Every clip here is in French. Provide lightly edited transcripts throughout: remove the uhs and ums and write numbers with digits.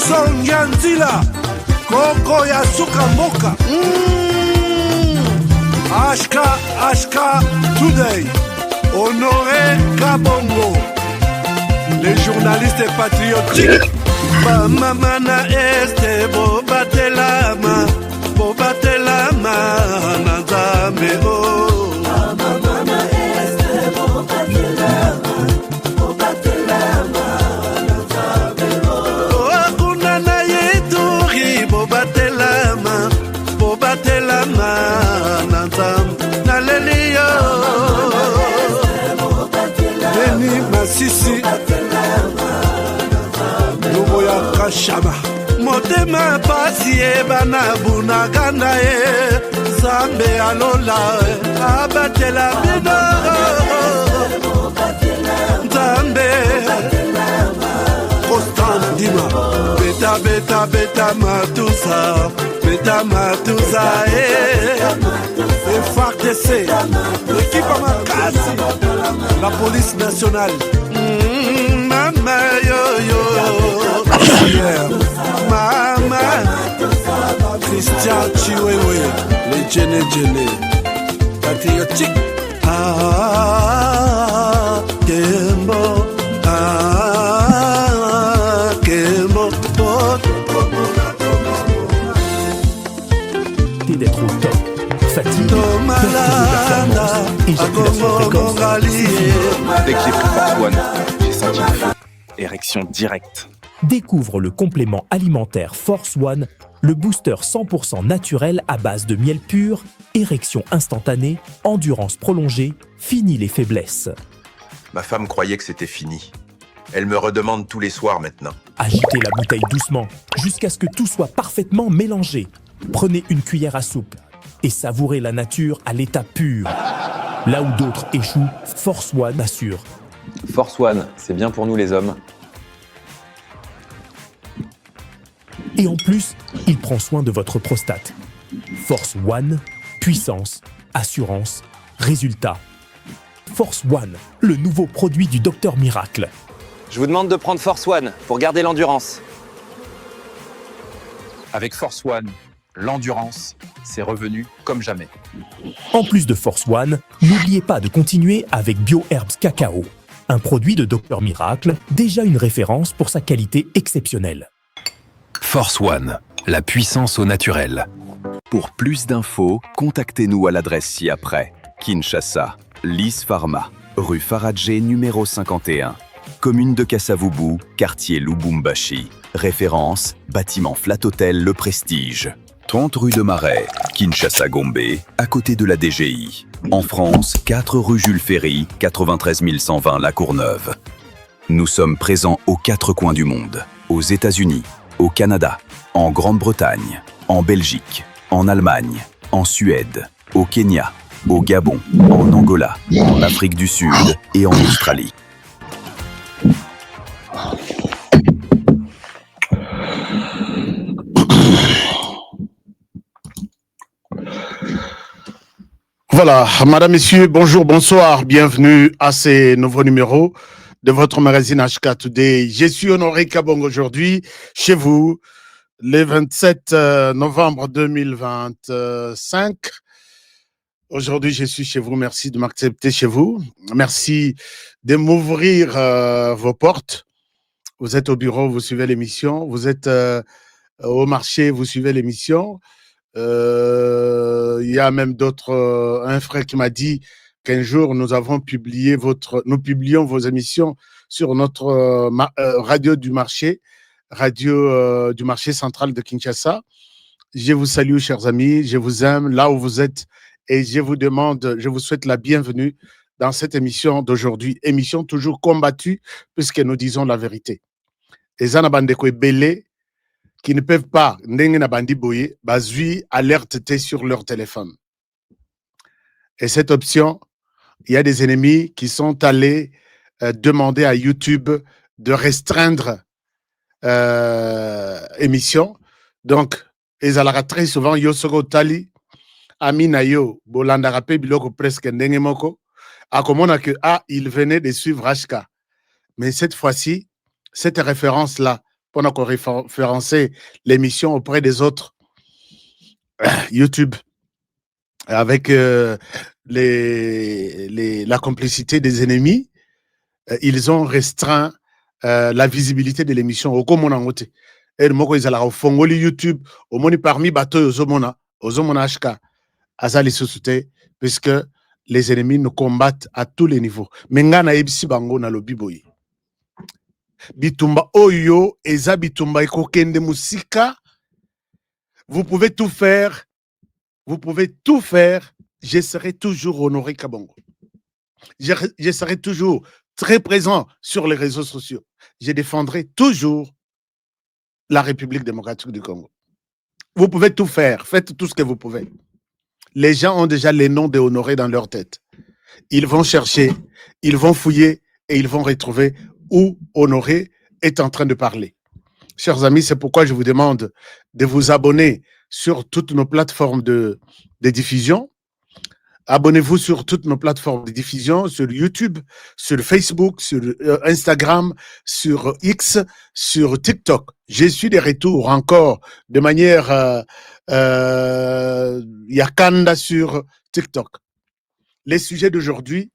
Jackson Yanzila Koko ya suka moka Ashka Today Honoré Kabongo les journalistes patriotiques Bamamana este bobatelama Nanzambe oh Bamamana este bobatelama Nanzambe oh Akuna na yeturi bobatelama Nanzambe Nalelio Beni Masisi Luboya Kashama Motema pasi bana bunagana Zambe alola abatela bino Zambe Constant Dima Beta matusa FARDC l'équipe à Makassi la police nationale Mama yo Mama Christian Chiwewe les Djene patriotique Kembo T'es d'être au top. Fatigue, perte de performance, éjaculation précoce. Dès que j'ai pris Force One, j'ai senti le feu. Érection directe. Découvre le complément alimentaire Force One, le booster 100% naturel à base de miel pur, érection instantanée, endurance prolongée, fini les faiblesses. Ma femme croyait que c'était fini. Elle me redemande tous les soirs maintenant. Agitez la bouteille doucement, jusqu'à ce que tout soit parfaitement mélangé. Prenez une cuillère à soupe et savourez la nature à l'état pur. Là où d'autres échouent, Force One assure. Force One, c'est bien pour nous les hommes. Et en plus, il prend soin de votre prostate. Force One, puissance, assurance, résultat. Force One, le nouveau produit du Docteur Miracle. Je vous demande de prendre Force One pour garder l'endurance. Avec Force One, l'endurance, c'est revenu comme jamais. En plus de Force One, n'oubliez pas de continuer avec BioHerbs Cacao, un produit de Docteur Miracle, déjà une référence pour sa qualité exceptionnelle. Force One, la puissance au naturel. Pour plus d'infos, contactez-nous à l'adresse ci-après. Kinshasa, Lys Pharma, rue Faradjé numéro 51. Commune de Kassavubu, quartier Lubumbashi. Référence, bâtiment Flat Hotel Le Prestige. 30 rue de Marais, Kinshasa Gombe, à côté de la DGI. En France, 4 rue Jules Ferry, 93 120 La Courneuve. Nous sommes présents aux 4 coins du monde. Aux États-Unis, au Canada, en Grande-Bretagne, en Belgique, en Allemagne, en Suède, au Kenya, au Gabon, en Angola, en Afrique du Sud et en Australie. Voilà, madame, messieurs, bonjour, bonsoir, bienvenue à ces nouveaux numéros de votre magazine HK Today. Je suis Honoré Kabongo aujourd'hui, chez vous, le 27 novembre 2025. Aujourd'hui, je suis chez vous, merci de m'accepter chez vous. Merci de m'ouvrir vos portes. Vous êtes au bureau, vous suivez l'émission. Vous êtes au marché, vous suivez l'émission. Il y a même d'autres, un frère qui m'a dit qu'un jour nous publions vos émissions sur notre radio du marché central de Kinshasa. Je vous salue, chers amis, je vous aime là où vous êtes et je vous souhaite la bienvenue dans cette émission d'aujourd'hui, émission toujours combattue puisque nous disons la vérité. Les Anabandeko Belé qui ne peuvent pas, alerte sur leur téléphone. Et cette option, il y a des ennemis qui sont allés demander à YouTube de restreindre émission. Donc, ils allaient très souvent, Yosoko Tali, Amina Yo, Bolandarape, Biloko presque Nengemoko, à comment que il venait de suivre HK. Mais cette fois-ci, cette référence-là, pour référencer l'émission auprès des autres YouTube, avec la complicité des ennemis, ils ont restreint la visibilité de l'émission. Au Komonangote. Et moko ils allaient fongoli YouTube, au moni parmi bateau ozomona HK, azali susute, puisque les ennemis nous combattent à tous les niveaux. Mengana ebisi bango na lobiboyi. Bitumba oyo eza bitumba ekokende musika. Vous pouvez tout faire. Vous pouvez tout faire. Je serai toujours Honoré Kabongo. Je serai toujours très présent sur les réseaux sociaux. Je défendrai toujours la République démocratique du Congo. Vous pouvez tout faire. Faites tout ce que vous pouvez. Les gens ont déjà les noms de Honoré dans leur tête. Ils vont chercher, ils vont fouiller et ils vont retrouver où Honoré est en train de parler. Chers amis, c'est pourquoi je vous demande de vous abonner sur toutes nos plateformes de diffusion. Abonnez-vous sur toutes nos plateformes de diffusion, sur YouTube, sur Facebook, sur Instagram, sur X, sur TikTok. Je suis de retour encore de manière yakanda sur TikTok. Les sujets d'aujourd'hui,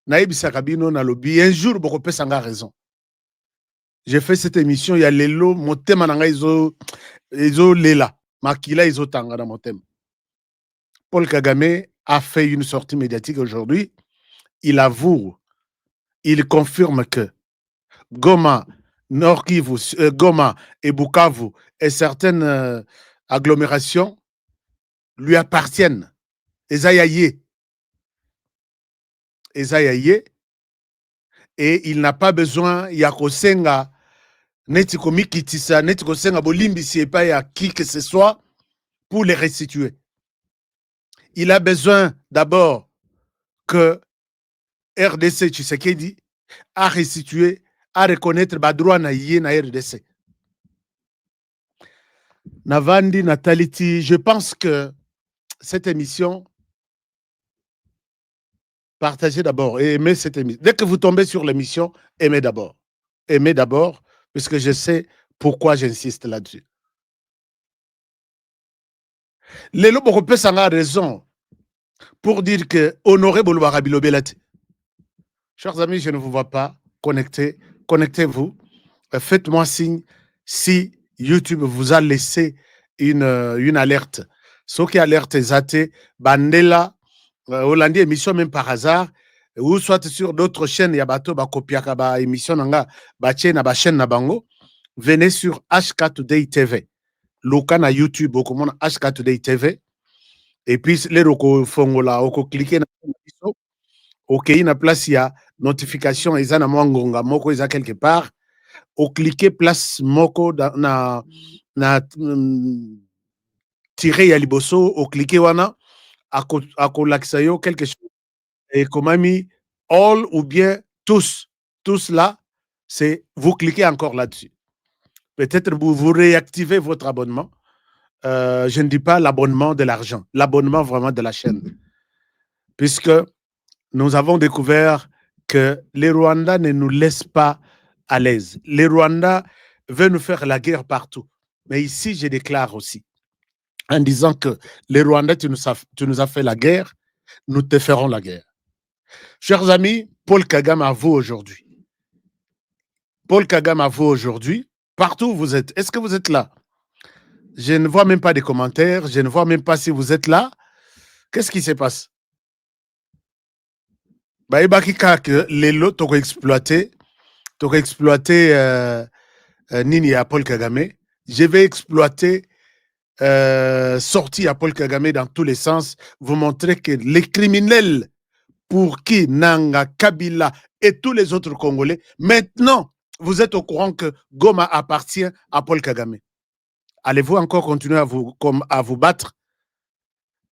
Naïb Sakabino Nalobi, un jour, Bokopé Sanga a raison. J'ai fait cette émission, il y a Lelo, mon thème en iso Lela, Makila iso Tanga dans mon thème. Paul Kagame a fait une sortie médiatique aujourd'hui. Il avoue, il confirme que Goma, Nord Kivu, Goma et Bukavu et certaines agglomérations lui appartiennent. Ezayaye. Et il n'a pas besoin, Yakosenga, Netiko Mikitisa, Netiko Senga Bolimbi, si pas à qui que ce soit, pour les restituer. Il a besoin d'abord que RDC Tshisekedi a restitué, à reconnaître le droit na RDC. Navandi, Nataliti, je pense que cette émission, partagez d'abord et aimez cette émission. Dès que vous tombez sur l'émission, aimez d'abord. Aimez d'abord, puisque je sais pourquoi j'insiste là-dessus. Les Lobokopé Sanga a raison pour dire que Honoré Boulouara Bilobelati. Chers amis, je ne vous vois pas. Connectez-vous. Faites-moi signe si YouTube vous a laissé une alerte. Ce qui alerte Zate, Bandela, Hollandi émission même par hasard, ou soit sur d'autres chaînes, Yabato, Bakopiaka, ba émission nanga, ba chaîne na bango, venez sur HK Today TV. Loka na YouTube, au commande HK Today TV. Et puis, les roko fongola, oko cliquer na émission, ok, na place, il y a notification, ils ont na moko, ils ont quelque part, au cliquer place moko na tirer yaliboso, au cliquer wana, ako laksayo quelque chose, et comme ami, all ou bien tous là, c'est vous cliquez encore là-dessus. Peut-être vous réactivez votre abonnement. Je ne dis pas l'abonnement de l'argent, l'abonnement vraiment de la chaîne. Puisque nous avons découvert que les Rwandais ne nous laissent pas à l'aise. Les Rwandais veulent nous faire la guerre partout. Mais ici, je déclare aussi, en disant que les Rwandais, tu nous as fait la guerre, nous te ferons la guerre. Chers amis, Paul Kagame à vous aujourd'hui. Paul Kagame à vous aujourd'hui, partout où vous êtes. Est-ce que vous êtes là? Je ne vois même pas de commentaires, je ne vois même pas si vous êtes là. Qu'est-ce qui se passe? Que les lots t'ont exploité Nini à Paul Kagame. Je vais exploiter sortie à Paul Kagame dans tous les sens, vous montrer que les criminels pour qui Nanga, Kabila et tous les autres Congolais, maintenant, vous êtes au courant que Goma appartient à Paul Kagame. Allez-vous encore continuer à vous battre?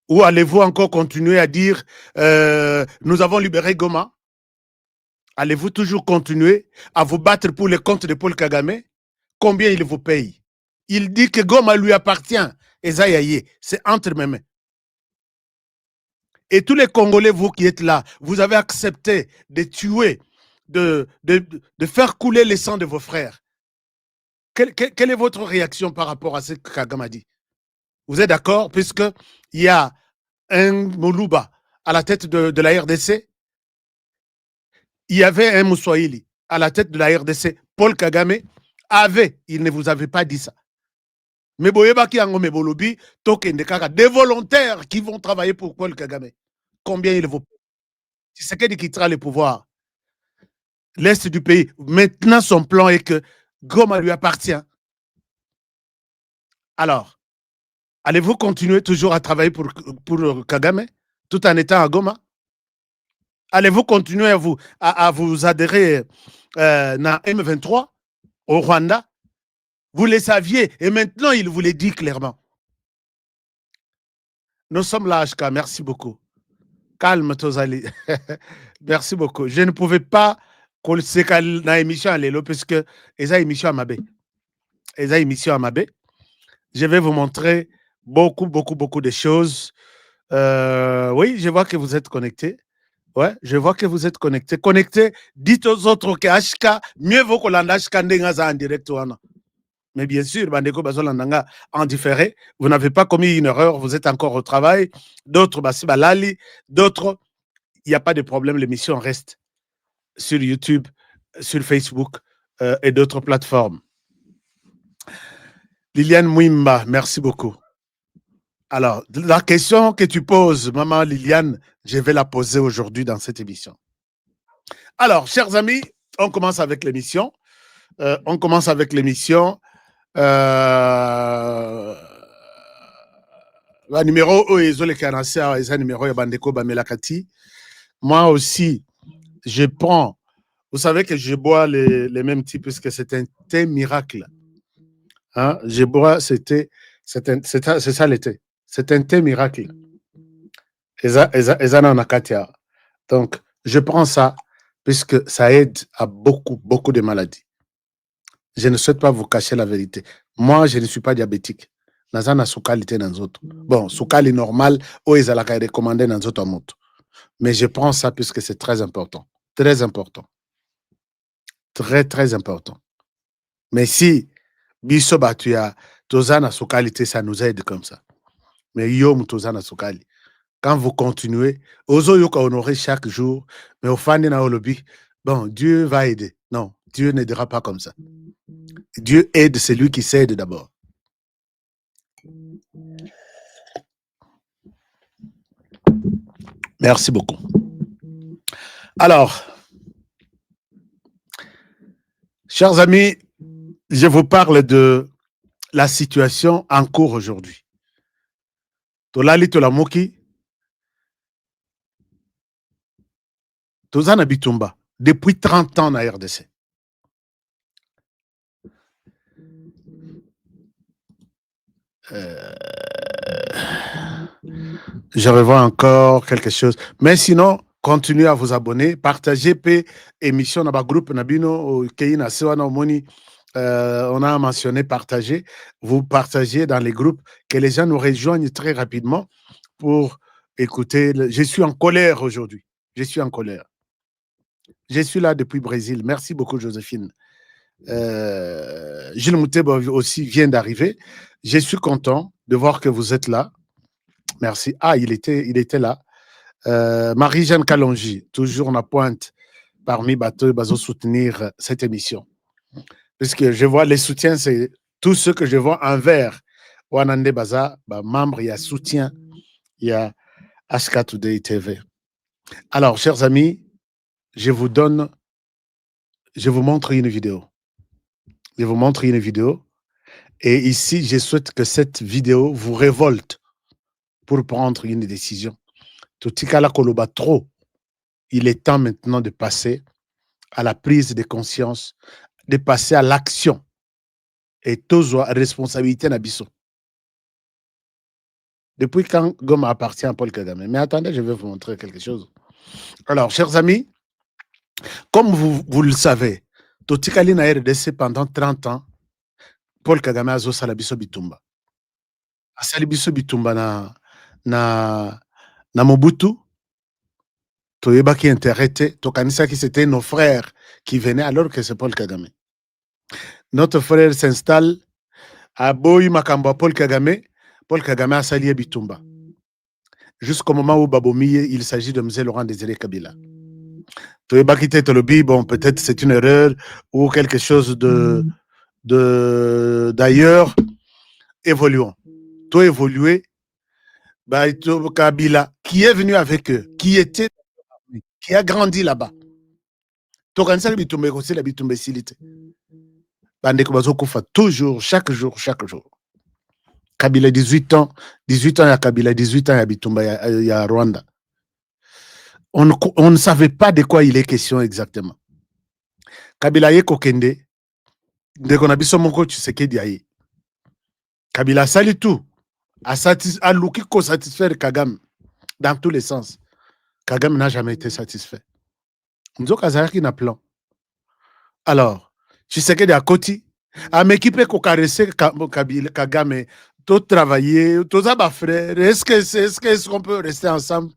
Ou allez-vous encore continuer à dire nous avons libéré Goma? Allez-vous toujours continuer à vous battre pour les comptes de Paul Kagame? Combien il vous paye? Il dit que Goma lui appartient. Ezayaye, c'est entre mes mains. Et tous les Congolais, vous qui êtes là, vous avez accepté de tuer, de faire couler le sang de vos frères. Quelle est votre réaction par rapport à ce que Kagame a dit? Vous êtes d'accord, puisqu'il y a un Moluba à la tête de la RDC, il y avait un Moussoïli à la tête de la RDC. Paul Kagame il ne vous avait pas dit ça. Mais boyebaki yango mebolobi tokende kaka des volontaires qui vont travailler pour Paul Kagame. Combien il vaut? C'est ce qui quittera le pouvoir. L'Est du pays. Maintenant, son plan est que Goma lui appartient. Alors, allez-vous continuer toujours à travailler pour Kagame tout en étant à Goma? Allez-vous continuer à vous adhérer à M23 au Rwanda? Vous le saviez et maintenant il vous le dit clairement. Nous sommes là, HK. Merci beaucoup. Calme, Tozali. Merci beaucoup. Je ne pouvais pas qu'on na émission à l'élo parce que eza émission à Mabé. Eza émission à Mabé. Je vais vous montrer beaucoup de choses. Oui, je vois que vous êtes connectés. Ouais, je vois que vous êtes connectés. Connectés, dites aux autres que HK, mieux vaut que l'on HK en direct. Mais bien sûr, Bandeko Bazolandanga en différé, vous n'avez pas commis une erreur, vous êtes encore au travail. D'autres, Bassi Balali, d'autres, il n'y a pas de problème, l'émission reste sur YouTube, sur Facebook et d'autres plateformes. Liliane Mouimba, merci beaucoup. Alors, la question que tu poses, maman Liliane, je vais la poser aujourd'hui dans cette émission. Alors, chers amis, on commence avec l'émission. On commence avec l'émission. Numéro numéro Bandeko Bamelakati. Moi aussi, je prends. Vous savez que je bois les mêmes types puisque c'est un thé miracle. Hein? Je bois, c'est ça l'été. C'est un thé miracle. Donc, je prends ça puisque ça aide à beaucoup de maladies. Je ne souhaite pas vous cacher la vérité. Moi, je ne suis pas diabétique. Nazana soukalité dans autres. Bon, soukali normal, ou ezalaka recommandé dans autres mots. Mais je prends ça puisque c'est très important. Très important. Très important. Mais si biso batuya tozana soukalité, ça nous aide comme ça. Mais yom tozana soukali. Quand vous continuez, ozo yoka honorer chaque jour, mais au fandi na olobi, bon, Dieu va aider. Non, Dieu n'aidera pas comme ça. Dieu aide celui qui s'aide d'abord. Merci beaucoup. Alors, chers amis, je vous parle de la situation en cours aujourd'hui. Tolali Tolamoki, Tozana Bitumba, depuis 30 ans na RDC. Je revois encore quelque chose. Mais sinon, continuez à vous abonner, partagez émission dans le groupe Nabino, on a mentionné partager. Vous partagez dans les groupes, que les gens nous rejoignent très rapidement pour écouter. Je suis en colère aujourd'hui. Je suis en colère. Je suis là depuis Brésil. Merci beaucoup, Joséphine. Gilles Mouteba aussi vient d'arriver. Je suis content de voir que vous êtes là. Merci. Ah, il était là. Marie-Jeanne Kalonji, toujours en pointe parmi bateaux bazo soutenir cette émission. Puisque je vois les soutiens, c'est tout ce que je vois envers Wanande Baza, membre, il y a soutien, il y a HK Today TV. Alors, chers amis, je vous montre une vidéo. Je vous montre une vidéo. Et ici, je souhaite que cette vidéo vous révolte pour prendre une décision. Totikala Koloba trop. Il est temps maintenant de passer à la prise de conscience, de passer à l'action. Et tous responsabilité Nabiso. Depuis quand Goma appartient à Paul Kagame. Mais attendez, je vais vous montrer quelque chose. Alors, chers amis, comme vous le savez, Totikali na RDC pendant 30 ans, Paul Kagame a Salabiso Bitumba. A Salabiso Bitumba na Mobutu, Toyeba qui interrétait, Tokanisa qui c'était nos frères qui venaient alors que c'est Paul Kagame. Notre frère s'installe à Boyi Makamba Paul Kagame. Paul Kagame a sali Bitumba. Jusqu'au moment où Babomiye, il s'agit de M. Laurent Désiré Kabila. Bon, peut-être c'est une erreur ou quelque chose d'ailleurs. Évoluons. Toi évoluer, bah, Kabila, qui est venu avec eux, qui a grandi là-bas. Toujours, chaque jour. Kabila 18 ans à Kabila, 18 ans à Bitumba, il y a Rwanda. On ne savait pas de quoi il est question exactement. Kabila ye kokende, dès qu'on a vu son coach, c'est qu'il y Kabila sali tout, a satisfaire Kagame dans tous les sens. Kagame n'a jamais été satisfait. Nous avons un plan. Alors, Tshisekedi à côté, à m'équiper pour caresser Kagame, tout travailler, tout ça, frère. Est-ce qu'on peut rester ensemble?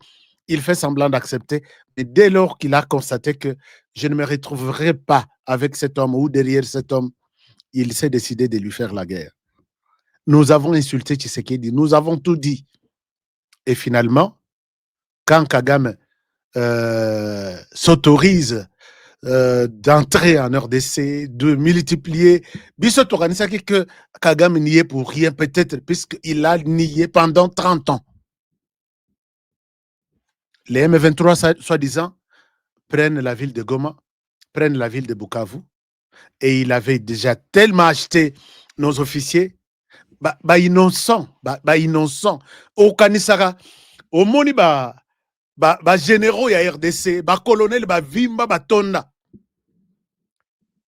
Il fait semblant d'accepter. Et dès lors qu'il a constaté que je ne me retrouverai pas avec cet homme ou derrière cet homme, il s'est décidé de lui faire la guerre. Nous avons insulté Tshisekedi, nous avons tout dit. Et finalement, quand Kagame s'autorise d'entrer en RDC, de multiplier, Bissot organisé que Kagame niait pour rien, peut-être, puisqu'il a nié pendant 30 ans. Les M23, soi-disant, prennent la ville de Goma, prennent la ville de Bukavu, et il avait déjà tellement acheté nos officiers, innocents, au Kanisara, au Moni, généraux ya RDC, colonel, vimba, tonda.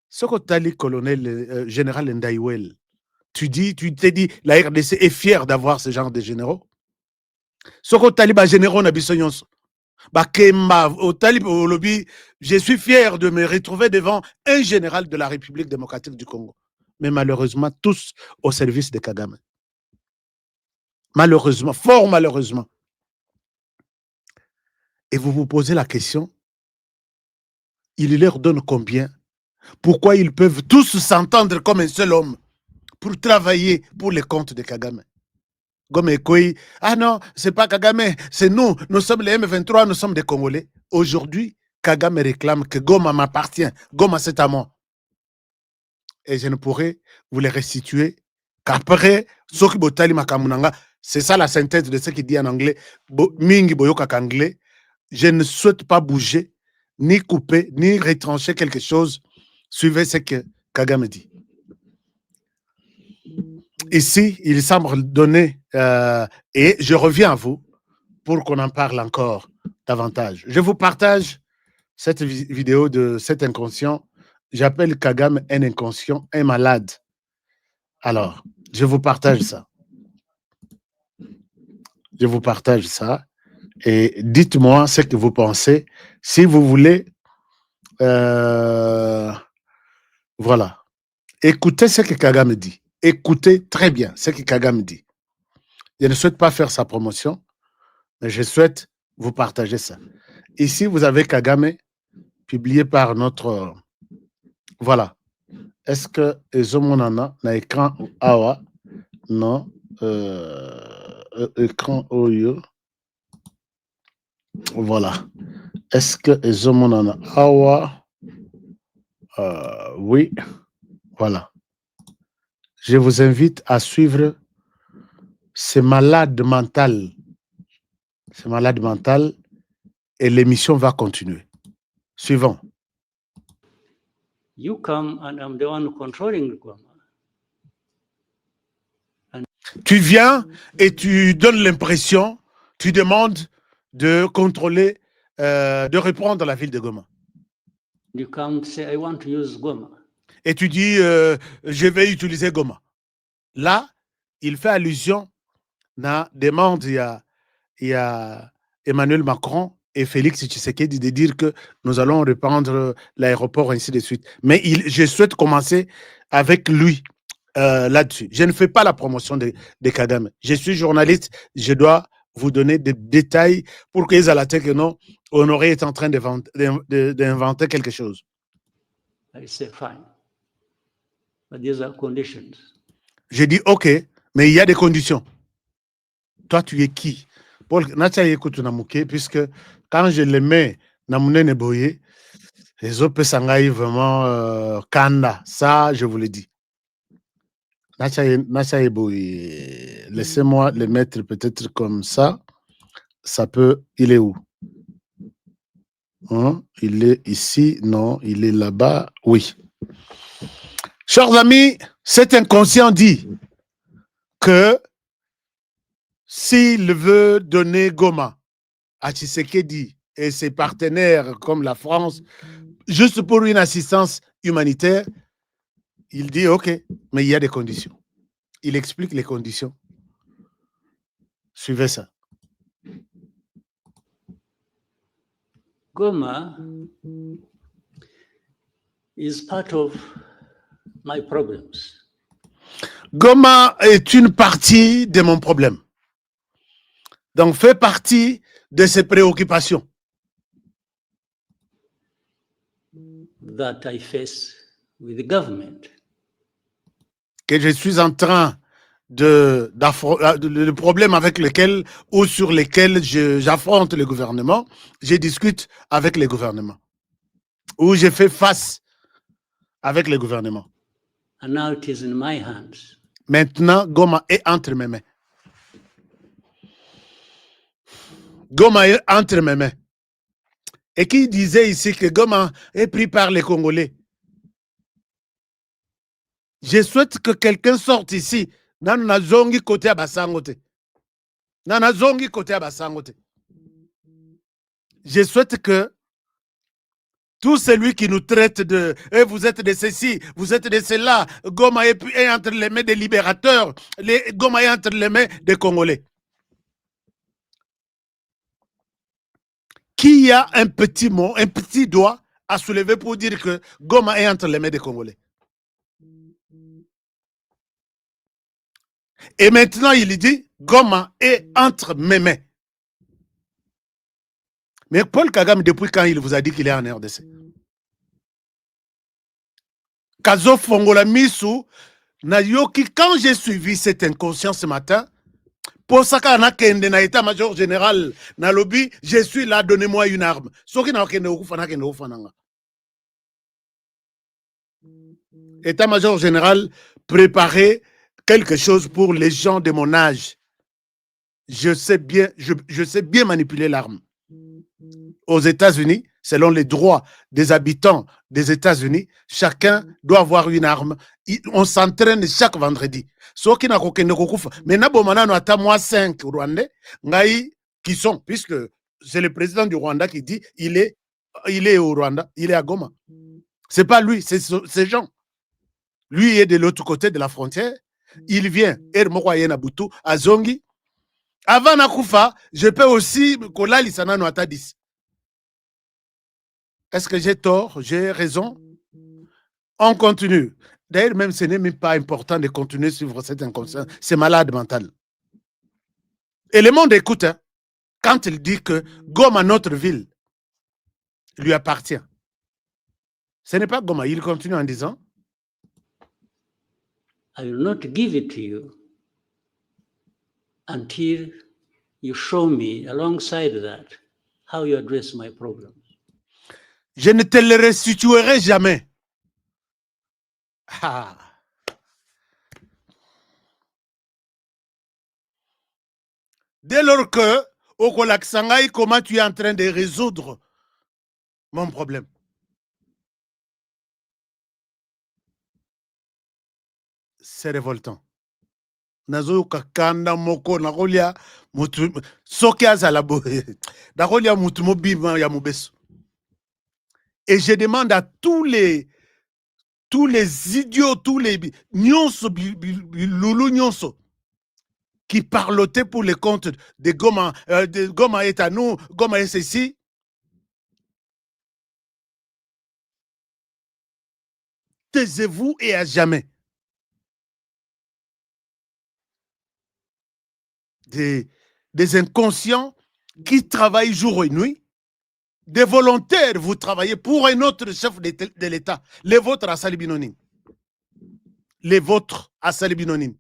Ce que tu as dit, colonel général Ndaïwel, tu t'es dit, la RDC est fière d'avoir ce genre de généraux. Ce que tu as dit, généraux, je suis fier de me retrouver devant un général de la République démocratique du Congo. Mais malheureusement, tous au service de Kagame. Malheureusement, fort malheureusement. Et vous vous posez la question, il leur donne combien? Pourquoi ils peuvent tous s'entendre comme un seul homme pour travailler pour les comptes de Kagame? Ah non, c'est pas Kagame, c'est nous. Nous sommes les M23, nous sommes des Congolais. Aujourd'hui, Kagame réclame que Goma m'appartient. Goma, c'est à moi. Et je ne pourrai vous les restituer qu'après, c'est ça la synthèse de ce qu'il dit en anglais. Mingi boyokak anglais. Je ne souhaite pas bouger, ni couper, ni retrancher quelque chose. Suivez ce que Kagame dit. Ici, il semble donner, et je reviens à vous pour qu'on en parle encore davantage. Je vous partage cette vidéo de cet inconscient. J'appelle Kagame un inconscient, un malade. Alors, je vous partage ça. Je vous partage ça. Et dites-moi ce que vous pensez. Si vous voulez, voilà. Écoutez ce que Kagame dit. Écoutez très bien ce que Kagame dit. Je ne souhaite pas faire sa promotion, mais je souhaite vous partager ça. Ici, vous avez Kagame, publié par notre... Voilà. Est-ce que Ezomonana na écran Awa? Non. Écran Oyo. Voilà. Est-ce que Ezomonana Awa? Oui. Voilà. Je vous invite à suivre ce malade mental. Ce malade mental, et l'émission va continuer. Suivant. You come and I'm the one controlling Goma. Tu viens et tu donnes l'impression, tu demandes de contrôler, de reprendre la ville de Goma. You come say I want to use Goma. Et tu dis, je vais utiliser Goma. Là, il fait allusion à demande, il y a Emmanuel Macron et Félix Tshisekedi de dire que nous allons reprendre l'aéroport, ainsi de suite. Mais je souhaite commencer avec lui là-dessus. Je ne fais pas la promotion de Kagame. Je suis journaliste, je dois vous donner des détails pour qu'ils aient la tête que non, Honoré est en train d'inventer quelque chose. I say fine. but these are conditions. J'ai dit, OK, mais il y a des conditions. Toi, tu es qui? Paul, Nacha écoute Namuke, puisque quand je les mets, Namune Neboye, les autres Sangaï vraiment Kanda. Ça, je vous l'ai dit. Nacha Eboye, laissez-moi les mettre peut-être comme ça. Ça peut. Il est où? Hein? Il est ici? Non, il est là-bas. Oui. Chers amis, cet inconscient dit que s'il veut donner Goma à Tshisekedi et ses partenaires comme la France, juste pour une assistance humanitaire, il dit OK, mais il y a des conditions. Il explique les conditions. Suivez ça. Goma is part of my problems. Goma est une partie de mon problème. Donc, fait partie de ses préoccupations. That I face with the government. Que je suis en train le problème avec lequel ou sur lesquels j'affronte le gouvernement, je discute avec le gouvernement. Ou je fais face avec le gouvernement. And now it is in my hands. Maintenant, Goma est entre mes mains. Goma est entre mes mains. Et qui disait ici que Goma est pris par les Congolais? Je souhaite que quelqu'un sorte ici. Nana zongi côté à Basangote. Nana zongi côté à Basangote. Je souhaite que tout celui qui nous traite de vous êtes de ceci, vous êtes de cela, Goma est entre les mains des libérateurs, Goma est entre les mains des Congolais. Qui a un petit mot, un petit doigt à soulever pour dire que Goma est entre les mains des Congolais? Et maintenant, il dit, Goma est entre mes mains. Mais Paul Kagame, depuis quand il vous a dit qu'il est en RDC? Kazo Fongola Misu, Nayoki, quand j'ai suivi cette inconscience ce matin, pour ça qu'on a kende na état-major général, na lobby, je suis là, donnez-moi une arme. Soki na kende okufana kende ofananga. État-major général, préparez quelque chose pour les gens de mon âge. Je sais bien manipuler l'arme. Aux États-Unis, selon les droits des habitants des États-Unis, chacun doit avoir une arme. On s'entraîne chaque vendredi. Ceux qui n'ont pas mais n'abomana ata moi 5 Rwandais, qui sont, puisque c'est le président du Rwanda qui dit, il est au Rwanda, il est à Goma. C'est pas lui, c'est ces gens. Lui est de l'autre côté de la frontière. Il vient, Nabutu, à Zongi. Avant Nakoufa, je peux aussi Kola Lisana no ata 10. Est-ce que j'ai tort? J'ai raison? On continue. D'ailleurs, même ce n'est même pas important de continuer sur cette inconscience. C'est malade mental. Et le monde écoute hein, quand il dit que Goma, notre ville, lui appartient. Ce n'est pas Goma. Il continue en disant I will not give it to you until you show me alongside that how you address my problems. Je ne te le restituerai jamais. Ah. Dès lors que, au Kolaksangai, comment tu es en train de résoudre mon problème? C'est révoltant. Nazo kakanda moko nakolia mutu soki azala boye nakolia mutu mobima ya mobeso. Et je demande à tous les idiots, tous les nyonso loulou nyonso qui parlotaient pour le compte de Goma est à nous, Goma est ceci. Taisez-vous et à jamais. Des inconscients qui travaillent jour et nuit, des volontaires, vous travaillez pour un autre chef de l'État, les vôtres à Salibinoni. les vôtres à Salibinonin.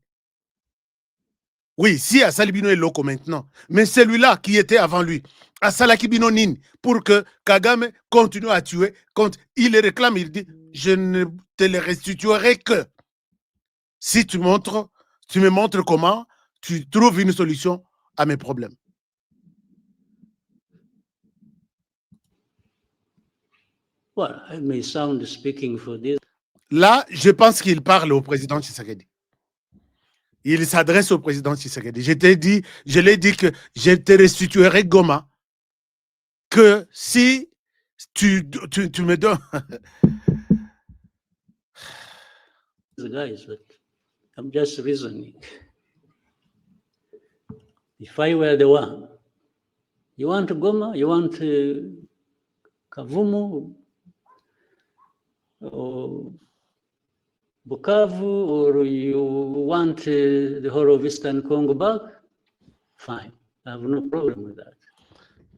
Oui, si à Salibino est loco maintenant, mais celui-là qui était avant lui, à Salakibinonin, pour que Kagame continue à tuer, quand il les réclame, il dit, je ne te les restituerai que si tu me montres comment tu trouves une solution à mes problèmes. Well, I may sound speaking for this. Là, je pense qu'il parle au président Tshisekedi. Il s'adresse au président Tshisekedi. Je l'ai dit que je te restituerai Goma que si tu me donnes. The guys, but I'm just reasoning. If I were the one, you want Goma, you want Kavumu, or Bukavu, or you want the whole of Eastern Congo back, fine. I have no problem with that.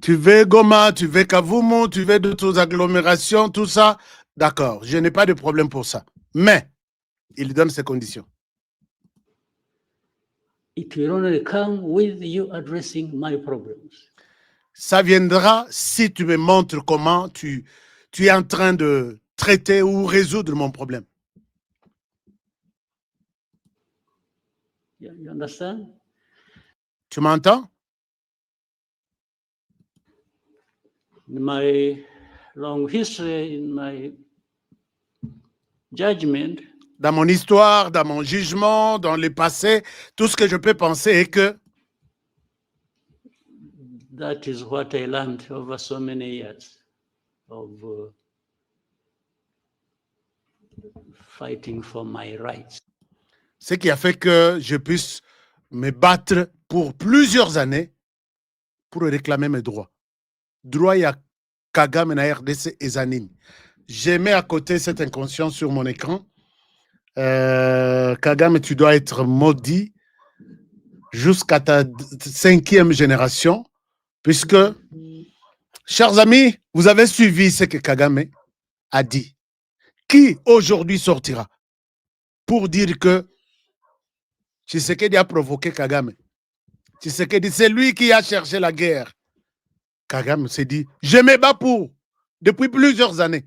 Tu veux Goma, tu veux Kavumu, tu veux d'autres agglomérations, tout ça, d'accord, je n'ai pas de problème pour ça. Mais, il donne ses conditions. It will only come with you addressing my problems. Ça viendra si tu me montres comment tu es en train de traiter ou résoudre mon problème. You understand? Tu m'entends? In my long history, in my judgment, Dans mon histoire, dans mon jugement, dans le passé, tout ce que je peux penser est que that is what I learned over so many years of fighting for my rights. ce qui a fait que je puisse me battre pour plusieurs années pour réclamer mes droits. Droit, il y a Kagame na RDC et Zanin. J'ai mis à côté cette inconscience sur mon écran. Kagame, tu dois être maudit jusqu'à ta 5e génération, puisque, chers amis, vous avez suivi ce que Kagame a dit. Qui aujourd'hui sortira pour dire que Tshisekedi a provoqué Kagame? Tshisekedi, c'est lui qui a cherché la guerre. Kagame s'est dit, je me bats pour, depuis plusieurs années.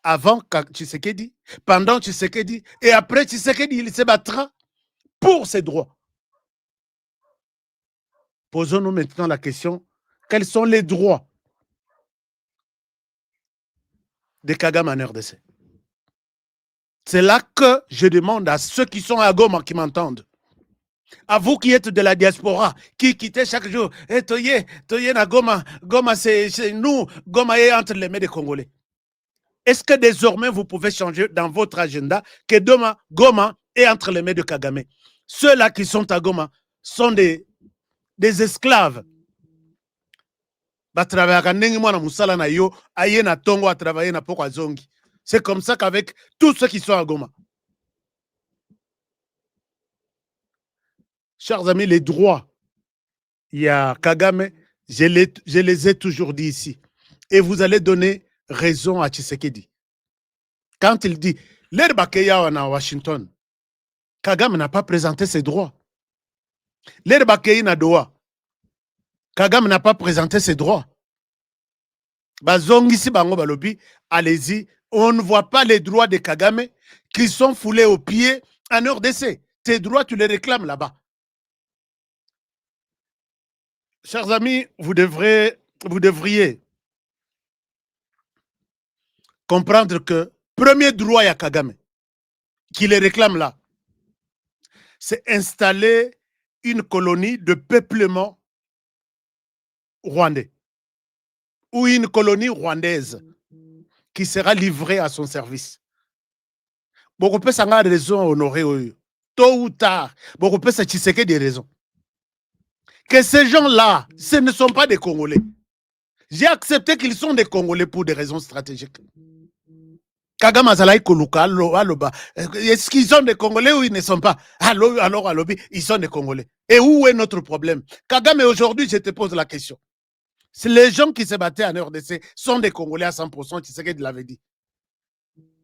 Avant Tshisekedi, pendant Tshisekedi, et après Tshisekedi, il se battra pour ses droits. Posons-nous maintenant la question, quels sont les droits de Kagame en RDC? C'est là que je demande à ceux qui sont à Goma, qui m'entendent, à vous qui êtes de la diaspora, qui quittez chaque jour, et toye na Goma, Goma c'est nous, Goma est entre les mains des Congolais. Est-ce que désormais vous pouvez changer dans votre agenda que demain, Goma est entre les mains de Kagame? Ceux-là qui sont à Goma sont des esclaves. C'est comme ça qu'avec tous ceux qui sont à Goma. Chers amis, les droits, il y a Kagame, je les ai toujours dit ici. Et vous allez donner raison à Tshisekedi. Quand il dit, l'Erbakeya à Washington, Kagame n'a pas présenté ses droits. L'Erbakeya na Doha, Kagame n'a pas présenté ses droits. Bazongisi bango balobi, allez-y, on ne voit pas les droits de Kagame qui sont foulés aux pieds en RDC. Tes droits, tu les réclames là-bas. Chers amis, vous devriez comprendre que premier droit à Kagame, qui les réclame là, c'est installer une colonie de peuplement rwandais ou une colonie rwandaise qui sera livrée à son service. Beaucoup peut s'en avoir raison honorer tôt ou tard. Beaucoup peut s'attiser des raisons. Que ces gens-là, ce ne sont pas des Congolais. J'ai accepté qu'ils sont des Congolais pour des raisons stratégiques. Kagame Azalaï Koluka, est-ce qu'ils sont des Congolais ou ils ne sont pas? Alors, ils sont des Congolais. Et où est notre problème? Kagame, aujourd'hui, je te pose la question. Si les gens qui se battaient en RDC sont des Congolais à 100%, tu sais qu'il l'avait dit.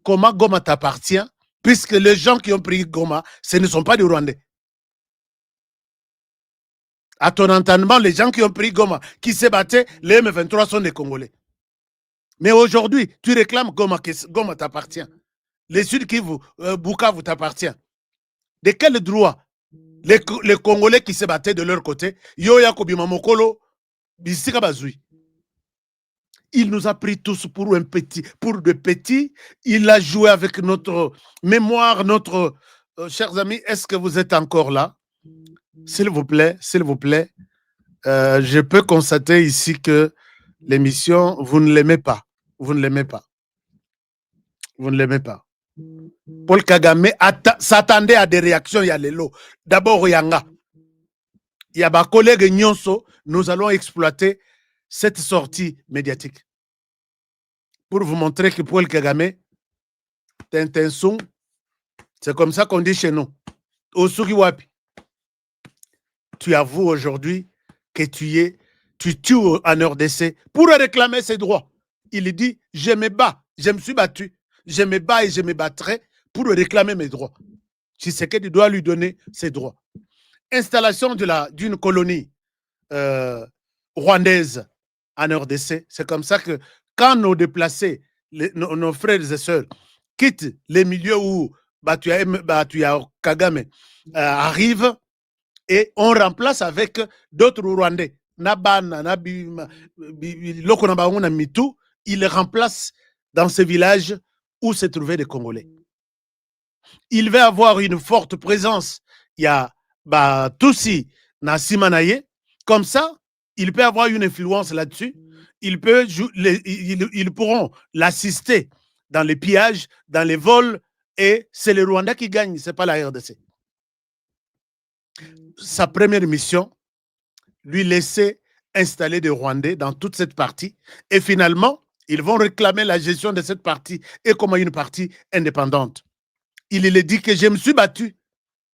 Comment Goma t'appartient Puisque les gens qui ont pris Goma, ce ne sont pas des Rwandais. À ton entendement, les gens qui ont pris Goma, qui se battaient, les M23 sont des Congolais. Mais aujourd'hui, tu réclames Goma, que Goma t'appartient. Les Sud Kivu, Bukavu t'appartient. De quel droit les Congolais qui se battaient de leur côté, Yoya Kobima Mokolo, Bisika Bazoui, il nous a pris tous pour de petits. Il a joué avec notre mémoire, notre... chers amis, est-ce que vous êtes encore là? S'il vous plaît, je peux constater ici que l'émission, vous ne l'aimez pas. Vous ne l'aimez pas. Vous ne l'aimez pas. Paul Kagame s'attendait à des réactions, il y a les lots. D'abord, Yanga. Il y a ma collègue Nyonso, nous allons exploiter cette sortie médiatique pour vous montrer que Paul Kagame, Tintinson, c'est comme ça qu'on dit chez nous. Osuki Wapi. Tu avoues aujourd'hui que tu tues en RDC pour réclamer ses droits. Il dit, je me bats, je me suis battu, je me bats et je me battrai pour réclamer mes droits. Tshisekedi doit lui donner ses droits. Installation d'une colonie rwandaise en RDC, c'est comme ça que quand nos déplacés, nos frères et sœurs quittent les milieux où Batuya Kagame arrive, et on remplace avec d'autres Rwandais. Il remplace dans ce village où se trouvaient des Congolais. Il va avoir une forte présence. Il y a Tutsi Nasimanaye. Comme ça, il peut avoir une influence là-dessus. Ils pourront l'assister dans les pillages, dans les vols, et c'est les Rwandais qui gagnent, ce n'est pas la RDC. Sa première mission, lui laisser installer des Rwandais dans toute cette partie. Et finalement, ils vont réclamer la gestion de cette partie et comme une partie indépendante. Il dit que je me suis battu,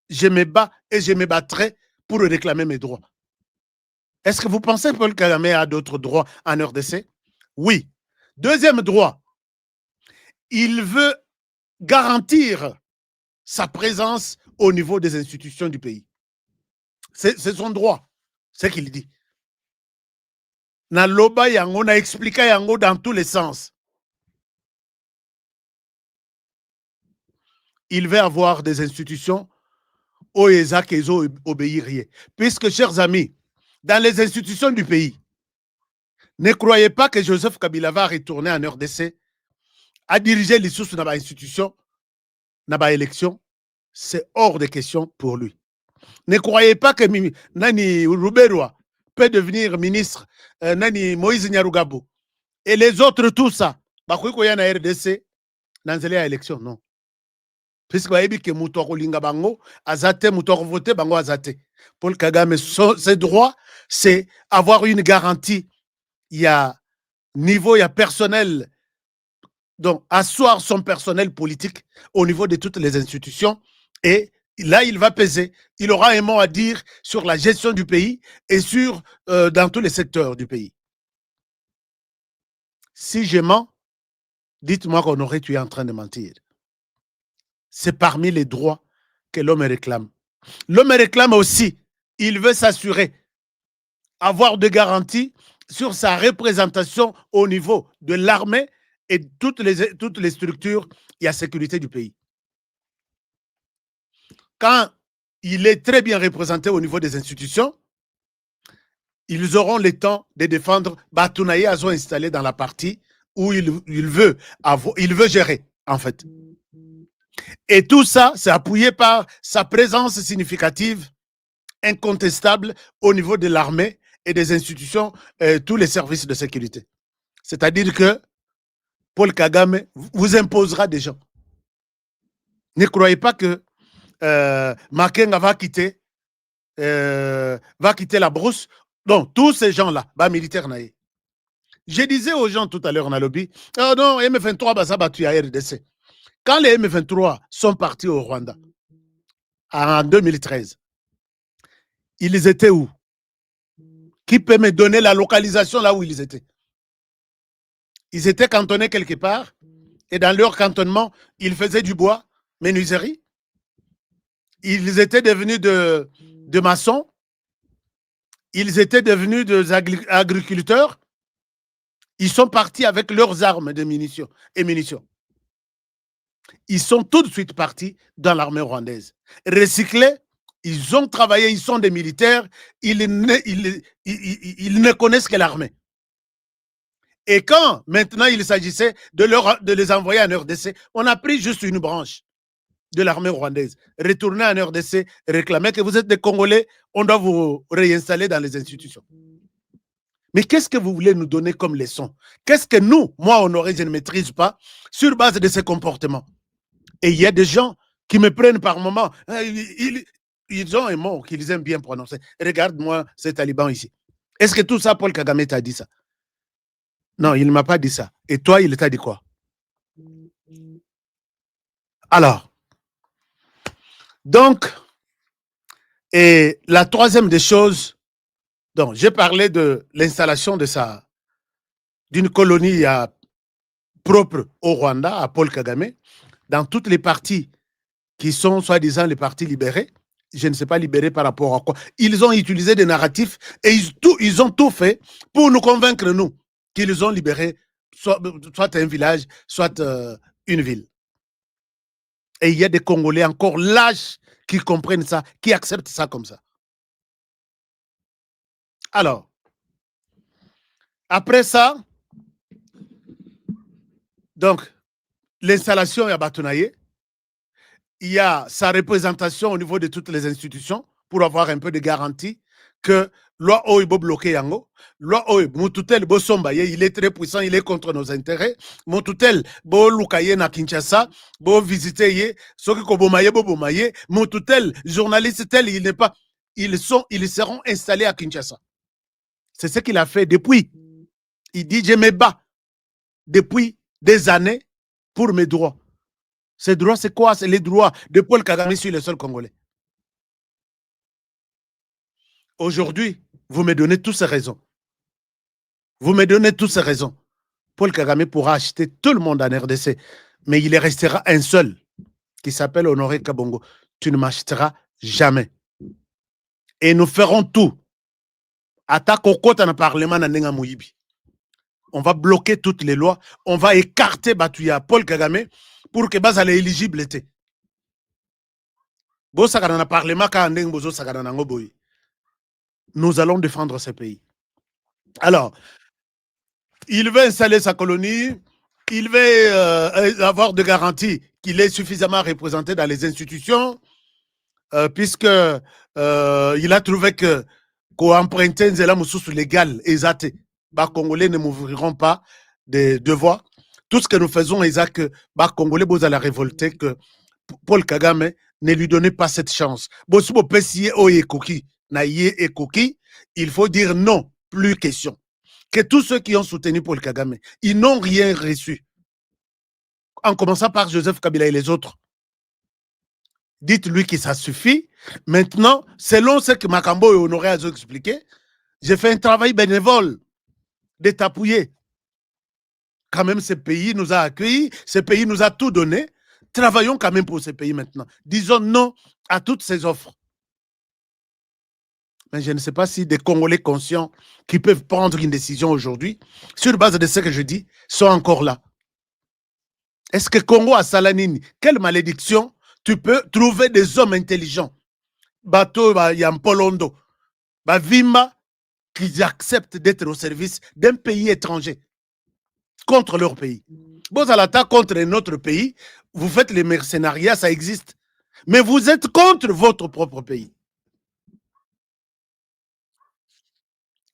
je me bats et je me battrai pour réclamer mes droits. Est-ce que vous pensez que Paul Kagame a d'autres droits en RDC? Oui. Deuxième droit, il veut garantir sa présence au niveau des institutions du pays. C'est son droit, c'est ce qu'il dit. Naloba yango, na expliqué yango dans tous les sens. Il veut avoir des institutions où ils obéir. Puisque, chers amis, dans les institutions du pays, ne croyez pas que Joseph Kabila va retourner en RDC à diriger les sources dans l'institution, dans l'élection. C'est hors de question pour lui. Ne croyez pas que Nani Ruberwa peut devenir ministre, Nani Moïse Nyarugabo, et les autres, tout ça, Bakouyko na RDC, dans l'élection, non. Puisque Baïbi que Moutoko Linga Bango, Azate, Moutoko voté, Bango Azate. Paul Kagame, ses droits, c'est avoir une garantie. Il y a niveau, il y a personnel. Donc, asseoir son personnel politique au niveau de toutes les institutions et là, il va peser. Il aura un mot à dire sur la gestion du pays et dans tous les secteurs du pays. Si je mens, dites-moi qu'on aurait tué en train de mentir. C'est parmi les droits que l'homme réclame. L'homme réclame aussi, il veut s'assurer, avoir de garanties sur sa représentation au niveau de l'armée et toutes les structures et la sécurité du pays. Quand il est très bien représenté au niveau des institutions, ils auront le temps de défendre Batounaye Azo installé dans la partie où il veut gérer, en fait. Et tout ça, c'est appuyé par sa présence significative, incontestable au niveau de l'armée et des institutions, tous les services de sécurité. C'est-à-dire que Paul Kagame vous imposera des gens. Ne croyez pas que Makenga va quitter la brousse. Donc, tous ces gens-là, militaires naïfs. Je disais aux gens tout à l'heure, on a lobby, oh non, M23 va battu à RDC. Quand les M23 sont partis au Rwanda, en 2013, ils étaient où? Qui peut me donner la localisation là où ils étaient? Ils étaient cantonnés quelque part, et dans leur cantonnement, ils faisaient du bois, menuiserie. Ils étaient devenus de maçons. Ils étaient devenus des agriculteurs. Ils sont partis avec leurs armes de munitions et munitions. Ils sont tout de suite partis dans l'armée rwandaise. Recyclés, ils ont travaillé, ils sont des militaires, ils ne connaissent que l'armée. Et quand maintenant il s'agissait de les envoyer en RDC, on a pris juste une branche de l'armée rwandaise. Retourner en RDC, réclamer que vous êtes des Congolais, on doit vous réinstaller dans les institutions. Mais qu'est-ce que vous voulez nous donner comme leçon? Qu'est-ce que nous, moi, Honoré, je ne maîtrise pas sur base de ces comportements? Et il y a des gens qui me prennent par moment. Ils ont un mot qu'ils aiment bien prononcer. Regarde-moi ces talibans ici. Est-ce que tout ça, Paul Kagame t'a dit ça? Non, il ne m'a pas dit ça. Et toi, il t'a dit quoi? Alors, donc, et la troisième des choses, donc, j'ai parlé de l'installation d'une colonie propre au Rwanda, à Paul Kagame, dans toutes les parties qui sont soi-disant les partis libérés. Je ne sais pas libérés par rapport à quoi. Ils ont utilisé des narratifs et ils ont tout fait pour nous convaincre, nous, qu'ils ont libéré soit un village, soit une ville. Et il y a des Congolais encore lâches qui comprennent ça, qui acceptent ça comme ça. Alors, après ça, donc, l'installation est à Batunaye. Il y a sa représentation au niveau de toutes les institutions pour avoir un peu de garantie que loi Oibo bloqué yango, loi Oibo Moututel Bosombaye, il est très puissant, il est contre nos intérêts. Moututel Bo Lukaye na Kinshasa, Bo visiter Soki Kobomaye Bobomaye, Moututel journaliste tel, il n'est pas, ils seront installés à Kinshasa. C'est ce qu'il a fait depuis. Il dit je me bats depuis des années pour mes droits. Ces droits, c'est quoi? C'est les droits de Paul Kagame sur le sol congolais. Aujourd'hui, vous me donnez toutes ces raisons. Vous me donnez toutes ces raisons. Paul Kagame pourra acheter tout le monde en RDC, mais il restera un seul qui s'appelle Honoré Kabongo. Tu ne m'achèteras jamais. Et nous ferons tout. Attaque au côté dans le Parlement Nandenga Mouyibi. On va bloquer toutes les lois. On va écarter Batuya Paul Kagame pour que Baz allait éligible était. Nous allons défendre ce pays. Alors, il veut installer sa colonie, il veut avoir de garanties qu'il est suffisamment représenté dans les institutions, puisque il a trouvé que qu'emprunter Nzela Moussous légal, les Congolais ne m'ouvriront pas de voix. Tout ce que nous faisons est que les Congolais vont la révolter, que Paul Kagame ne lui donnait pas cette chance. Il faut dire non, plus question. Que tous ceux qui ont soutenu Paul Kagame, ils n'ont rien reçu. En commençant par Joseph Kabila et les autres. Dites-lui que ça suffit. Maintenant, selon ce que Makambo et Honoré ont expliqué, j'ai fait un travail bénévole de t'appuyer. Quand même, ce pays nous a accueillis, ce pays nous a tout donné. Travaillons quand même pour ce pays maintenant. Disons non à toutes ces offres. Mais je ne sais pas si des Congolais conscients qui peuvent prendre une décision aujourd'hui, sur base de ce que je dis, sont encore là. Est-ce que Congo a Salanini, quelle malédiction tu peux trouver des hommes intelligents, Bato, Yampolondo, Vimba, qui acceptent d'être au service d'un pays étranger contre leur pays. Vous allez attaquer contre un autre pays, vous faites les mercenariats, ça existe. Mais vous êtes contre votre propre pays.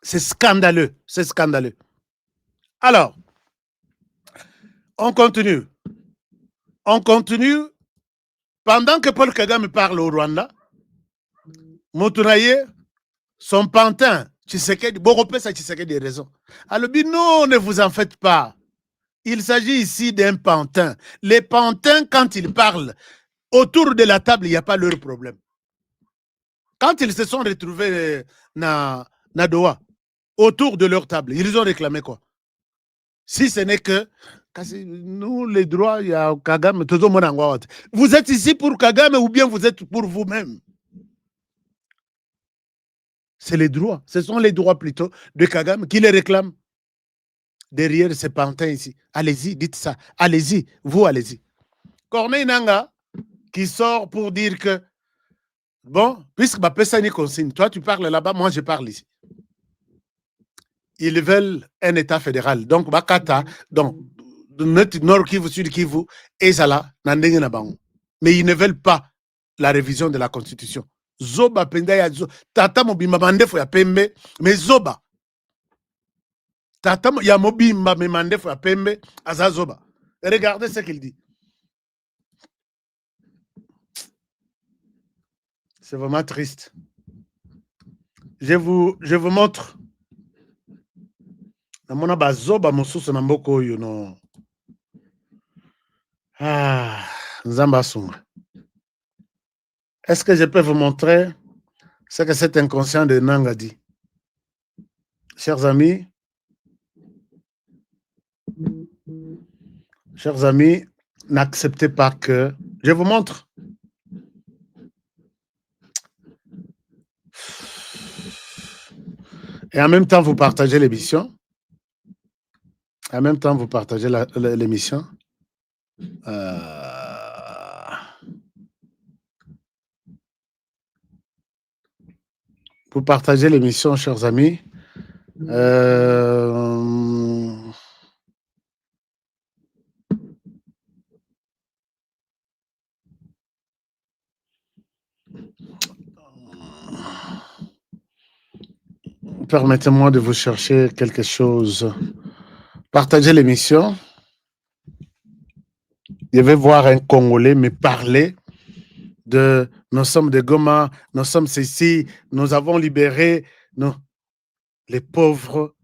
C'est scandaleux, c'est scandaleux. Alors, on continue. On continue. Pendant que Paul Kagame parle au Rwanda, Moutunaye, son pantin, Tshisekedi, Boropesa Tshisekedi des raisons. Alors, non, ne vous en faites pas. Il s'agit ici d'un pantin. Les pantins, quand ils parlent, autour de la table, il n'y a pas leur problème. Quand ils se sont retrouvés na Doha, autour de leur table, ils ont réclamé quoi? Si ce n'est que Nous, les droits, il y a Kagame, tout le monde en voit. Vous êtes ici pour Kagame ou bien vous êtes pour vous-même? C'est les droits. Ce sont les droits plutôt de Kagame qui les réclament. Derrière ces pantins ici. Allez-y, dites ça. Allez-y, vous allez-y. Corneille Nangaa qui sort pour dire que, bon, puisque ma personne est consigne, toi tu parles là-bas, moi je parle ici. Ils veulent un État fédéral. Donc, Bakata, donc, Nord Kivu, Sud Kivu, et Zala, Nandenge Nabango. Mais ils ne veulent pas la révision de la Constitution. Zoba Penda ya Zoba. Tata Mobimba Mandefo ya Pembe, mais Zoba. Tata ya Mobimba Mandefo ya Pembe, Aza Zoba. Regardez ce qu'il dit. C'est vraiment triste. Je vous montre. Namona bazoba mosusu na mboko oyo no. Ah, Nzamba Sunga. Est-ce que je peux vous montrer ce que cet inconscient de Nanga dit? Chers amis, n'acceptez pas que... Je vous montre. Et en même temps, vous partagez l'émission. En même temps, vous partagez l'émission. Vous partagez l'émission, chers amis. Permettez-moi de vous chercher quelque chose. Partagez l'émission. Je vais voir un Congolais me parler de nous sommes de Goma, nous sommes ici, nous avons libéré les pauvres,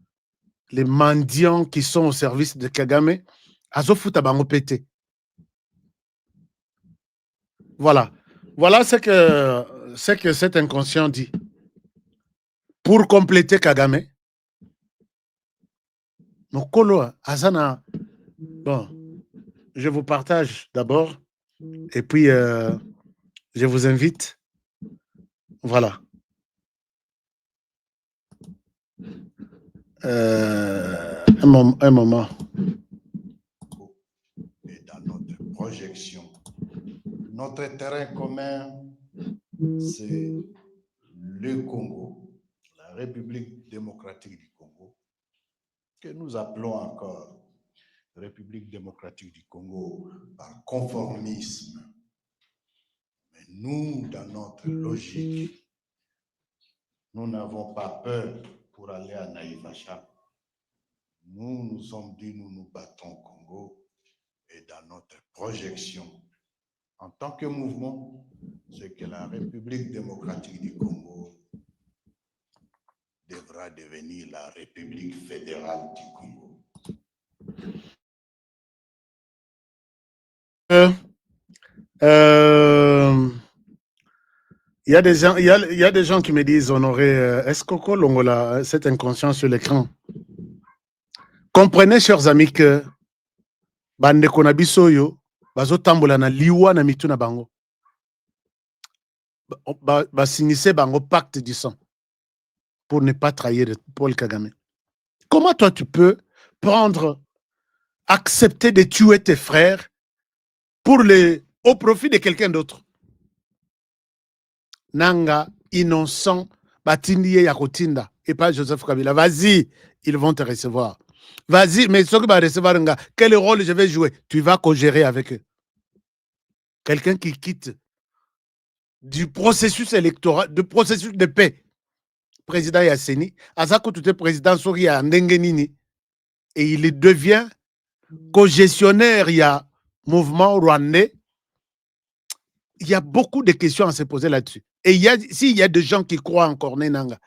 les mendiants qui sont au service de Kagame. Azofuta bango pété. Voilà. Voilà ce que cet inconscient dit. Pour compléter Kagame, Mokolo, Azana, bon, je vous partage d'abord, et puis je vous invite. Voilà. Un moment. Et dans notre projection, notre terrain commun, c'est le Congo, la République démocratique du Congo, que nous appelons encore République démocratique du Congo par conformisme. Mais nous, dans notre logique, nous n'avons pas peur pour aller à Naïvacha. Nous nous sommes dit, nous nous battons au Congo et dans notre projection, en tant que mouvement, c'est que la République démocratique du Congo devra devenir la République fédérale du Congo. Il y a des gens qui me disent, Honoré, est-ce que Longola, cet inconscient sur l'écran? Comprenez, chers amis, que bande konabisoyo bazo tambola na liwa na mitu na bango. Sinissé bango pacte du sang pour ne pas trahir Paul Kagame. Comment toi tu peux accepter de tuer tes frères au profit de quelqu'un d'autre? Nanga, innocent, Batindie Yakotinda, et pas Joseph Kabila. Vas-y, ils vont te recevoir. Vas-y, mais ceux qui vont recevoir, quel rôle je vais jouer? Tu vas co-gérer avec eux. Quelqu'un qui quitte du processus électoral, du processus de paix. Président Yasseni, Azako tout est président Sori à Ndengenini, et il devient co-gestionnaire, il y a mouvement rwandais. Il y a beaucoup de questions à se poser là-dessus. Et s'il y a des gens qui croient en Corneille Nangaa,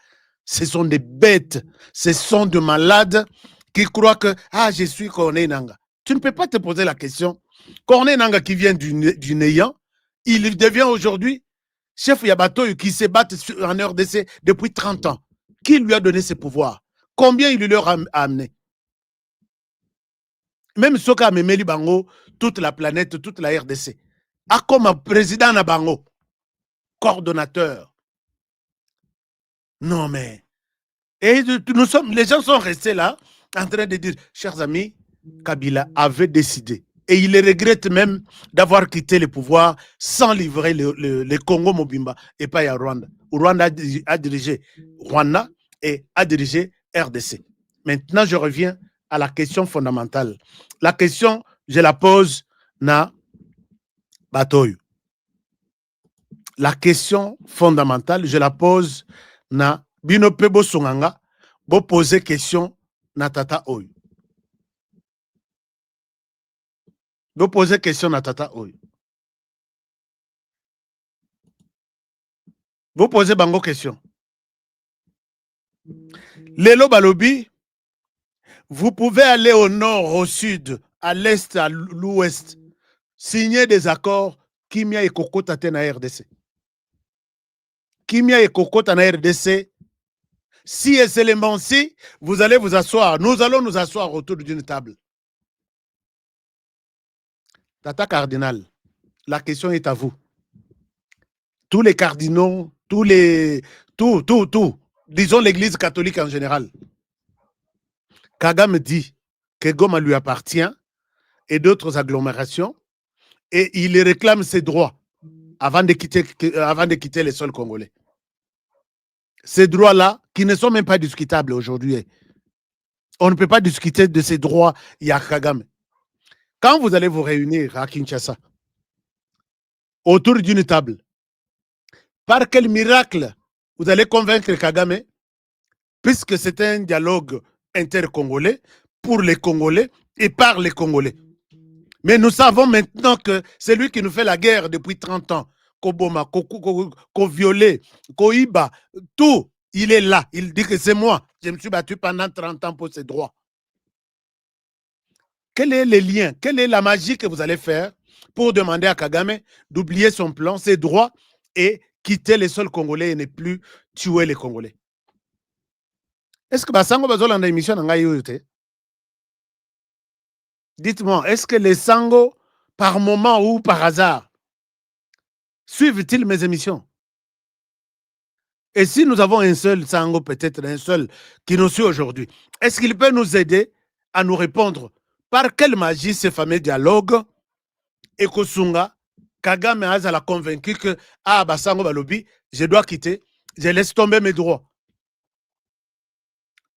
ce sont des bêtes, ce sont des malades qui croient que je suis Corneille Nangaa. Tu ne peux pas te poser la question. Corneille Nangaa qui vient du néant, il devient aujourd'hui chef Yabato qui se bat en RDC depuis 30 ans. Qui lui a donné ses pouvoirs? Combien il leur a amené? Même Soka Memeli Bango, toute la planète, toute la RDC. A comme président na Bango, coordonnateur. Non mais, et les gens sont restés là en train de dire, chers amis, Kabila avait décidé. Et il regrette même d'avoir quitté le pouvoir sans livrer le Congo Mobimba et pas à Rwanda. Rwanda a dirigé Rwanda et a dirigé RDC. Maintenant, je reviens à la question fondamentale. La question, je la pose na Batoy. La question fondamentale, je la pose na Bino Pebo Songanga, bo poser question na Tata Oyo. Bo poser question na Tata Oyo. Bo poser bango question. Lelo Balobi, vous pouvez aller au nord, au sud, à l'est, à l'ouest, signer des accords Kimia et Kokota na RDC. Kimia et Kokota na RDC. Si et seulement si, vous allez vous asseoir. Nous allons nous asseoir autour d'une table. Tata Cardinal, la question est à vous. Tous les cardinaux, tout, disons l'église catholique en général. Kagame dit que Goma lui appartient et d'autres agglomérations et il réclame ses droits avant de quitter les sols congolais. Ces droits-là, qui ne sont même pas discutables aujourd'hui. On ne peut pas discuter de ces droits, il y a Kagame. Quand vous allez vous réunir à Kinshasa, autour d'une table, par quel miracle vous allez convaincre Kagame, puisque c'est un dialogue intercongolais, pour les Congolais et par les Congolais. Mais nous savons maintenant que c'est lui qui nous fait la guerre depuis 30 ans. Koboma, ko violé, ko iba, tout, il est là. Il dit que c'est moi. Je me suis battu pendant 30 ans pour ces droits. Quel est le lien? Quelle est la magie que vous allez faire pour demander à Kagame d'oublier son plan, ses droits et quitter les sols congolais et ne plus tuer les Congolais? Est-ce que Basango Bazolanda émission n'a pas? Dites-moi, est-ce que les Sango, par moment ou par hasard, suivent-ils mes émissions? Et si nous avons un seul Sango, peut-être un seul qui nous suit aujourd'hui, est-ce qu'il peut nous aider à nous répondre par quelle magie ce fameux dialogue et Kosunga, Kagame a convaincu que Basango Balobi, je dois quitter, je laisse tomber mes droits.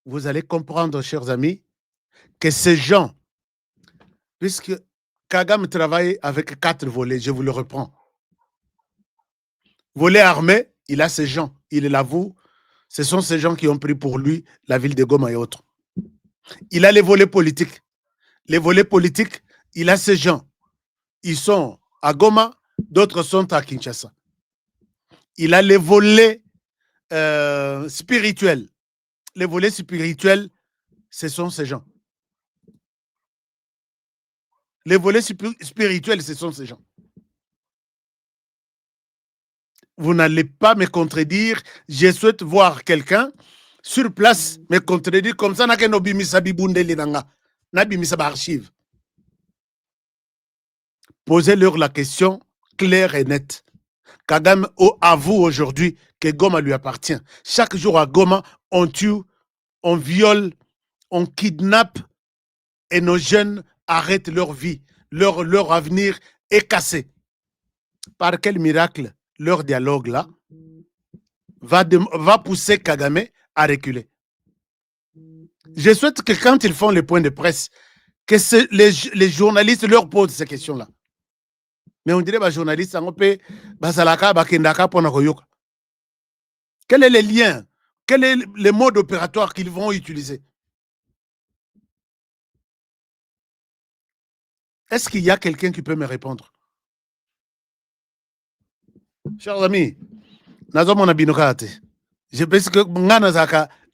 Vous allez comprendre, chers amis, que ces gens, puisque Kagame travaille avec 4 volets, je vous le reprends. Volet armé, il a ces gens, il l'avoue, ce sont ces gens qui ont pris pour lui la ville de Goma et autres. Il a les volets politiques. Les volets politiques, il a ces gens. Ils sont à Goma, d'autres sont à Kinshasa. Il a les volets spirituels. Les volets spirituels, ce sont ces gens. Les volets spirituels, ce sont ces gens. Vous n'allez pas me contredire. Je souhaite voir quelqu'un sur place me contredire comme ça. Posez-leur la question claire et nette. Kagame avoue aujourd'hui que Goma lui appartient. Chaque jour à Goma, on tue, on viole, on kidnappe et nos jeunes arrêtent leur vie. Leur avenir est cassé. Par quel miracle leur dialogue-là va pousser Kagame à reculer? Je souhaite que quand ils font les points de presse, que les journalistes leur posent ces questions-là. Mais on dirait que les journalistes, quel est le lien? Quel est le mode opératoire qu'ils vont utiliser? Est-ce qu'il y a quelqu'un qui peut me répondre? Chers amis,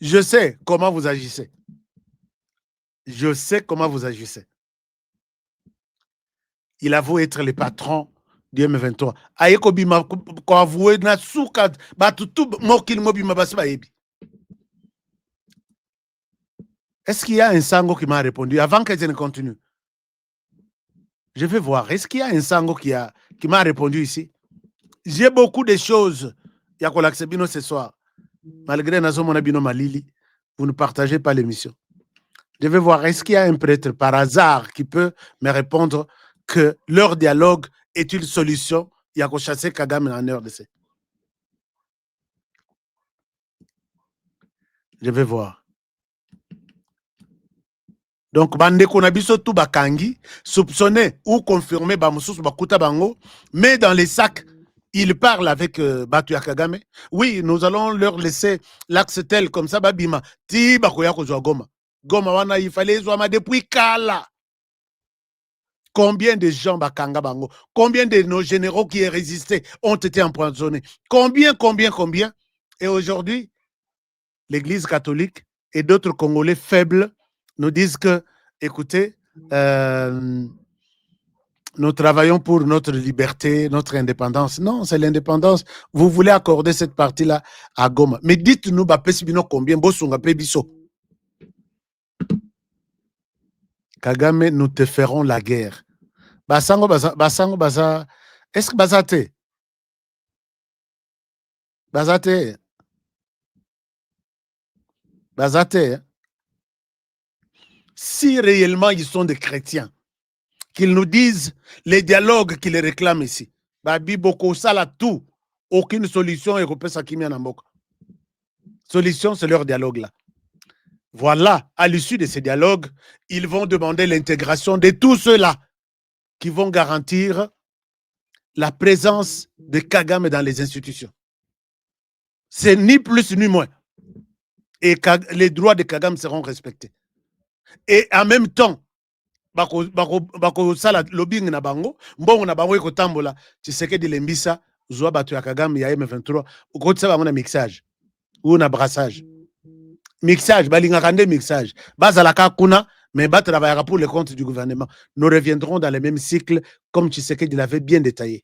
je sais comment vous agissez. Je sais comment vous agissez. Il avoue être le patron du M23. Est-ce qu'il y a un Sango qui m'a répondu avant que je ne continue? Je vais voir. Est-ce qu'il y a un sango qui m'a répondu ici? J'ai beaucoup de choses. Il y a Kolakse ce soir. Malgré Nazo Monabino Malili, vous ne partagez pas l'émission. Je vais voir. Est-ce qu'il y a un prêtre par hasard qui peut me répondre que leur dialogue est une solution? Il y a chasser Kagame en RDC. Je vais voir. Donc, bande konabiso tout bakangi, soupçonné ou confirmé bamususu bakuta bango, mais dans les sacs, il parle avec Batu Kagame. Oui, nous allons leur laisser l'axe tel comme ça, babima. Ti bakoya kozwa Goma. Goma wana il fallait zwa depuis Kala. Combien de gens bakanga bango? Combien de nos généraux qui ont résisté ont été empoisonnés? Combien? Et aujourd'hui, l'Église catholique et d'autres Congolais faibles nous disent que, écoutez, nous travaillons pour notre liberté, notre indépendance. Non, c'est l'indépendance. Vous voulez accorder cette partie-là à Goma. Mais dites-nous, combien Bosunga Pebiso. Kagame, nous te ferons la guerre. Basango, Baza. Est-ce que Bazate? Bazate. Si réellement ils sont des chrétiens, qu'ils nous disent les dialogues qu'ils réclament ici. Babi Boko Sala tout. Aucune solution européenne Sakimi Anamboka. Solution, c'est leur dialogue là. Voilà, à l'issue de ces dialogues, ils vont demander l'intégration de tous ceux-là qui vont garantir la présence de Kagame dans les institutions. C'est ni plus ni moins. Et les droits de Kagame seront respectés. Et en même temps, bako sala lobbying na bango mbongo na bango ekotambola Tshisekedi lembisa zwa bato ya Kagame ya M23 ukotisa bango na mixage ou na brassage mixage balingaka nde mixage bazalaka kuna mais travaillera pour le compte du gouvernement. Nous reviendrons dans le même cycle comme Tshisekedi l'avait bien détaillé.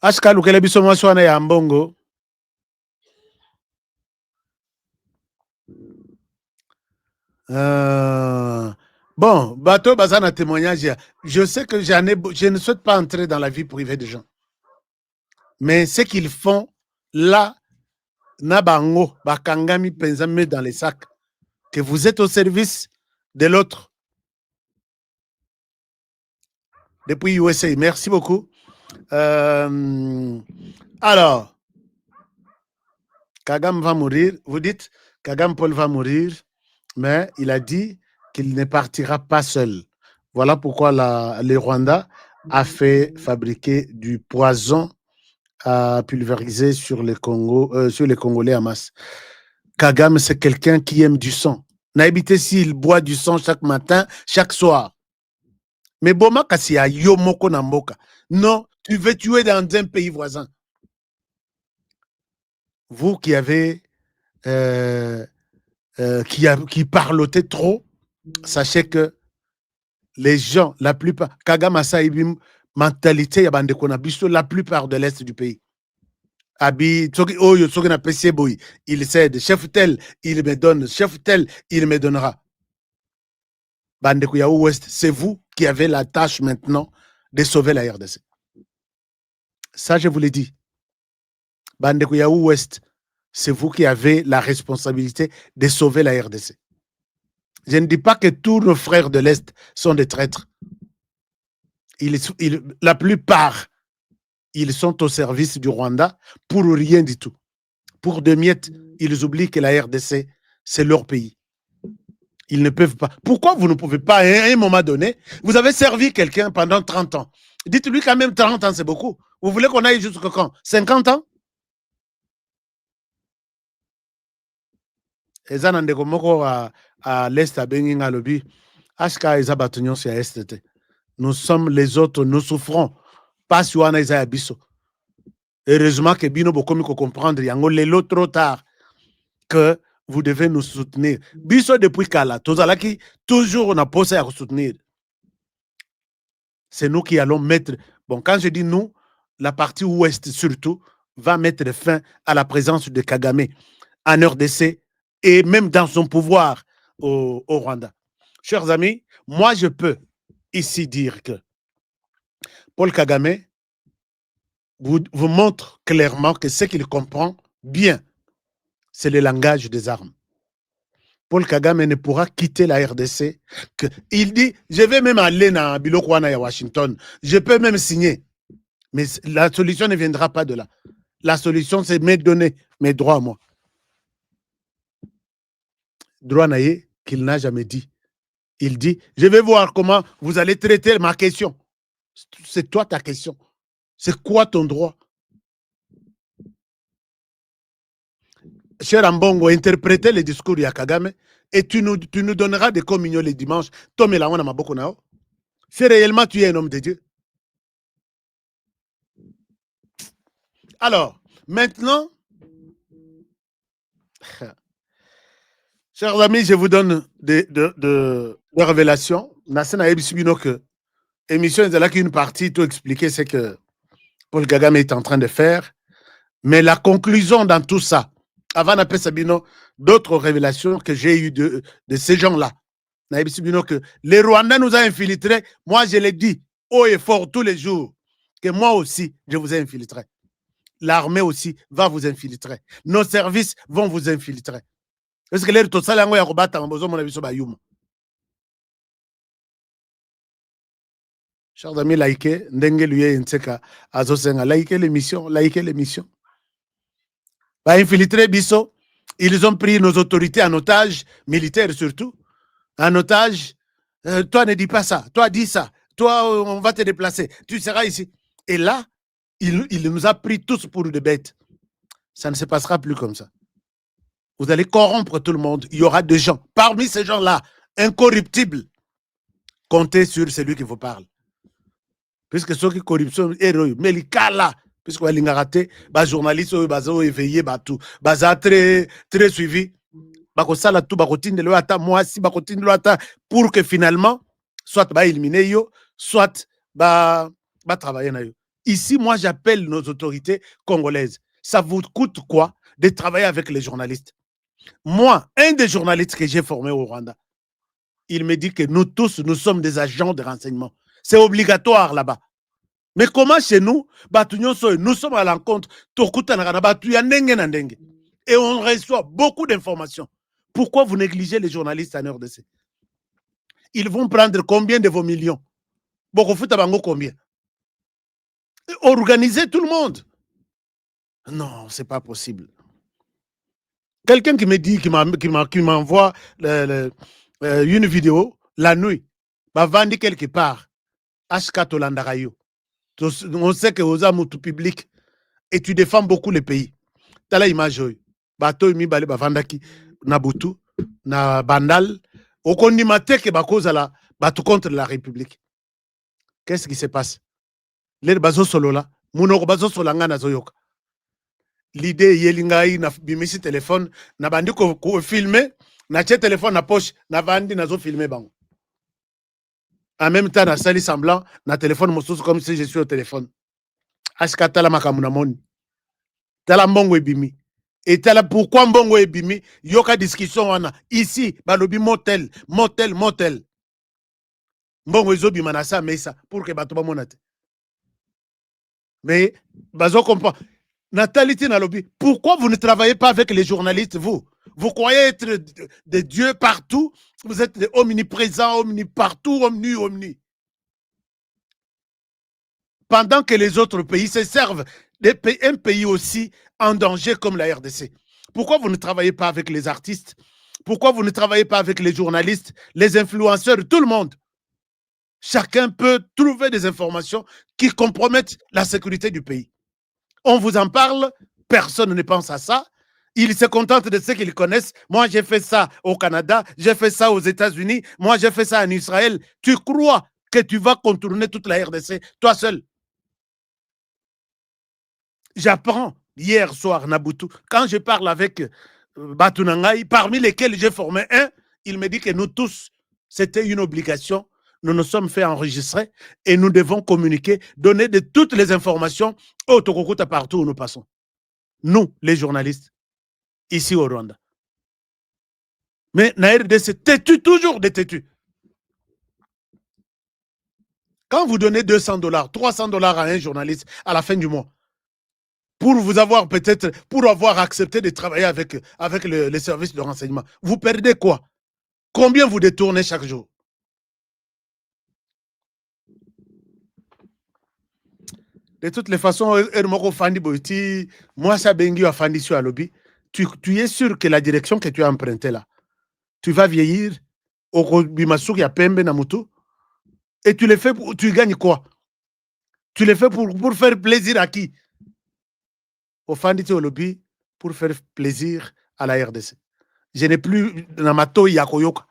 Ashka lukele biso mwasi wana ya mbongo. Bon, bateau bazana témoignage. Je sais que je ne souhaite pas entrer dans la vie privée des gens. Mais ce qu'ils font là, nabango, bakangami penzame dans les sacs, que vous êtes au service de l'autre. Depuis USA, merci beaucoup. Alors, Kagame va mourir. Vous dites, Kagame Paul va mourir. Mais il a dit qu'il ne partira pas seul. Voilà pourquoi le Rwanda a fait fabriquer du poison à pulvériser sur les Congolais à masse. Kagame, c'est quelqu'un qui aime du sang. Naïbité s'il boit du sang chaque matin, chaque soir. Mais Boma Kassia, Yomoko Namboka. Non, tu veux tuer dans un pays voisin. Vous qui avez... qui parlotait trop, sachez que les gens, la plupart, Kagame Saïbim, mentalité, la plupart de l'Est du pays. Abi, il cède, chef tel, il me donne, chef tel, il me donnera. Bandekouya Ouest, c'est vous qui avez la tâche maintenant de sauver la RDC. Ça, je vous l'ai dit. Bandekouya Ouest, c'est vous qui avez la responsabilité de sauver la RDC. Je ne dis pas que tous nos frères de l'Est sont des traîtres. La plupart, ils sont au service du Rwanda pour rien du tout. Pour des miettes, ils oublient que la RDC, c'est leur pays. Ils ne peuvent pas. Pourquoi vous ne pouvez pas, à un moment donné, vous avez servi quelqu'un pendant 30 ans. Dites-lui quand même 30 ans, c'est beaucoup. Vous voulez qu'on aille jusqu'à quand? 50 ans? Eza na ndeko moko à l'est à Benginga lobby. Ashka eza batunyon si à est. Nous sommes les autres, nous souffrons. Pas si wana eza ya biso. Heureusement que bino bokomi ko comprendre yango lelo trop tard que vous devez nous soutenir. Biso depuis kala, tozalaki toujours on a posé à soutenir. C'est nous qui allons mettre. Bon, quand je dis nous, la partie ouest surtout va mettre fin à la présence de Kagame en RDC et même dans son pouvoir au Rwanda. Chers amis, moi je peux ici dire que Paul Kagame vous montre clairement que ce qu'il comprend bien, c'est le langage des armes. Paul Kagame ne pourra quitter la RDC que il dit, je vais même aller à Bilokwana à Washington, je peux même signer. Mais la solution ne viendra pas de là. La solution, c'est me donner mes droits à moi. Droit naïe qu'il n'a jamais dit. Il dit, je vais voir comment vous allez traiter ma question. C'est toi ta question. C'est quoi ton droit? Cher Ambongo, interprétez le discours de Kagame et tu nous donneras des communions les dimanches. C'est réellement tu es un homme de Dieu. Alors, maintenant, chers amis, je vous donne des révélations. Nasena Ebisibino que émission est là qu'une partie tout expliquer ce que Paul Kagame est en train de faire. Mais la conclusion dans tout ça, avant d'appeler Sabino, d'autres révélations que j'ai eues de ces gens-là. Que les Rwandais nous ont infiltrés. Moi, je l'ai dit haut et fort tous les jours que moi aussi, je vous ai infiltré. L'armée aussi va vous infiltrer. Nos services vont vous infiltrer. Est-ce que les Totsala yango ya kobata mbozo mona biso ba yuma? Chers amis, likez, ndenge luye nseka azosenga, likez l'émission, likez l'émission. Ba infiltrer biso, ils ont pris nos autorités en otage, militaires surtout, en otage. Toi ne dis pas ça, toi dis ça, toi on va te déplacer, tu seras ici. Et là, il nous a pris tous pour des bêtes. Ça ne se passera plus comme ça. Vous allez corrompre tout le monde. Il y aura des gens, parmi ces gens-là, incorruptibles. Comptez sur celui qui vous parle. Puisque ceux qui corruption, héros, mais les cas là, puisque les raté, les journalistes, les éveillés, tout, très, très suivi. Bakosala tout, bakotine le ata, moi si bakotine le ata, pour que finalement, soit ba éliminer yo, soit ba travailler na yo. Ici, moi, j'appelle nos autorités congolaises. Ça vous coûte quoi de travailler avec les journalistes? Moi, un des journalistes que j'ai formé au Rwanda, il me dit que nous tous, nous sommes des agents de renseignement. C'est obligatoire là-bas. Mais comment chez nous, nous sommes à l'encontre, et on reçoit beaucoup d'informations. Pourquoi vous négligez les journalistes en RDC? Ils vont prendre combien de vos millions? Combien? Organisez tout le monde. Non, c'est pas possible. Quelqu'un qui me dit, qui m'envoie une vidéo la nuit, va vendre quelque part. On sait que vous avez tout public et tu défends beaucoup les pays. Tu as l'image. Bato mi bale bavandaki na Butu, na Bandal, au condimate que bakoza la batu contre la République. Qu'est-ce qui se passe? Les bazo solo là, munoko bazo solanga na zoyoka. L'idée yelingai na bimisi téléphone na bandi ko filmer na che téléphone na poche na bandi na zo filmer bango. En même temps na sali semblant na téléphone mosusu comme si je suis au téléphone. Ashkata la makamuna moni. Tala mbongo ebimi. Et tala pourquoi mbongo ebimi yoka discussion wana ici balobi motel. Mbongo ezobi manasa mesa pour que bato ba monate. Mais bazo comprend. Nathalie Tinalobi, pourquoi vous ne travaillez pas avec les journalistes, vous? Vous croyez être des dieux partout? Vous êtes des omniprésents, partout, omni. Pendant que les autres pays se servent un pays aussi en danger comme la RDC. Pourquoi vous ne travaillez pas avec les artistes? Pourquoi vous ne travaillez pas avec les journalistes, les influenceurs, tout le monde? Chacun peut trouver des informations qui compromettent la sécurité du pays. On vous en parle, personne ne pense à ça. Ils se contentent de ce qu'ils connaissent. Moi, j'ai fait ça au Canada, j'ai fait ça aux États-Unis, moi, j'ai fait ça en Israël. Tu crois que tu vas contourner toute la RDC, toi seul? J'apprends hier soir, Nabutu, quand je parle avec Batunangai, parmi lesquels j'ai formé un, il me dit que nous tous, c'était une obligation. Nous nous sommes fait enregistrer et nous devons communiquer, donner de toutes les informations au Tokokuta partout où nous passons. Nous, les journalistes, ici au Rwanda. Mais na RDC, têtu, toujours des têtus. Quand vous donnez $200, $300 à un journaliste à la fin du mois, pour vous avoir peut-être, pour avoir accepté de travailler avec les services de renseignement, vous perdez quoi? Combien vous détournez chaque jour? De toutes les façons, moi, ça bengi a fandi sur lobby. Tu es sûr que la direction que tu as empruntée là, tu vas vieillir, et tu le fais pour, tu gagnes quoi? Tu le fais pour faire plaisir à qui? Au fandi au lobby pour faire plaisir à la RDC. Je n'ai plus Namato Yakoyoka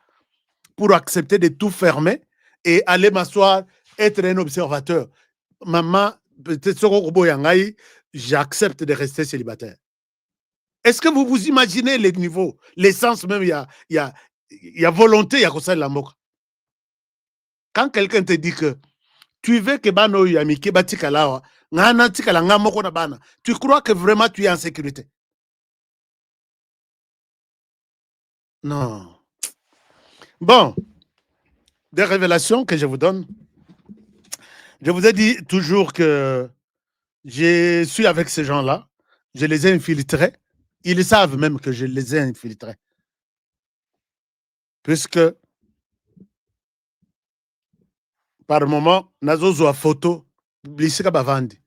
pour accepter de tout fermer et aller m'asseoir, être un observateur. Maman, peut-être j'accepte de rester célibataire. Est-ce que vous vous imaginez les niveaux, l'essence même, il y a volonté, il y a ça la moque. Quand quelqu'un te dit que tu veux que bano yamike batikala ngana tikala ngamoko na bana, tu crois que vraiment tu es en sécurité? Non. Bon, des révélations que je vous donne. Je vous ai dit toujours que je suis avec ces gens-là, je les ai infiltrés. Ils savent même que je les ai infiltrés. Puisque, par moment, nazozo a photo, blisika bavandi.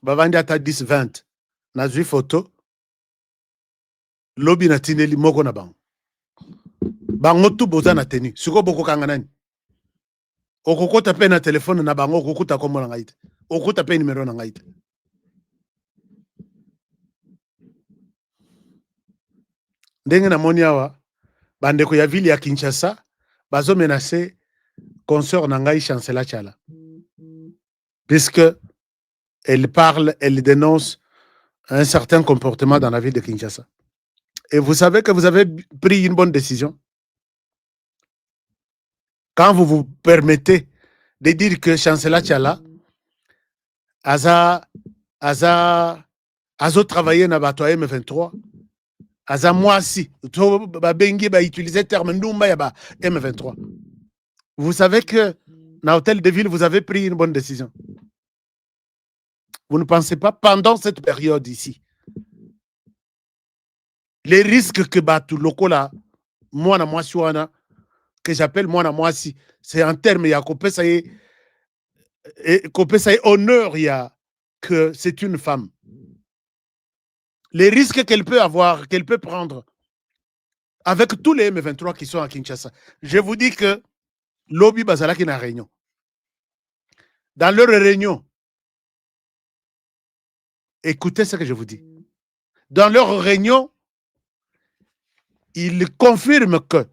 Bavandi ata 10, 20. Nazo photo, lobi na tineli moko na bango. Bango tu boza na tenu. Siko boko kanga nani? Okokota pe na telefone na bango, okokuta kombo na ngaite. Okuta pe numero na ngaite. Ndenge na moni awa, bandeko ya ville ya Kinshasa, bazo menacer consort na ngai Chancela Tchala. Puisque elle parle, elle dénonce un certain comportement dans la ville de Kinshasa. Et vous savez que vous avez pris une bonne décision. Quand vous vous permettez de dire que Chancela Tchala azo travaillé na bato M23, aza mwasi, to babengi ba utiliser terme ndumba ya ba M23. Vous savez que dans l'hôtel de ville, vous avez pris une bonne décision. Vous ne pensez pas pendant cette période ici. Les risques que batu lokola, moi na mwasi wana, que j'appelle moi na mwasi, c'est en termes ya kopesa honneur ya que c'est une femme. Les risques qu'elle peut avoir, qu'elle peut prendre avec tous les M23 qui sont à Kinshasa. Je vous dis que Lobi Bazalaki na réunion. Dans leur réunion, écoutez ce que je vous dis. Dans leur réunion, ils confirment que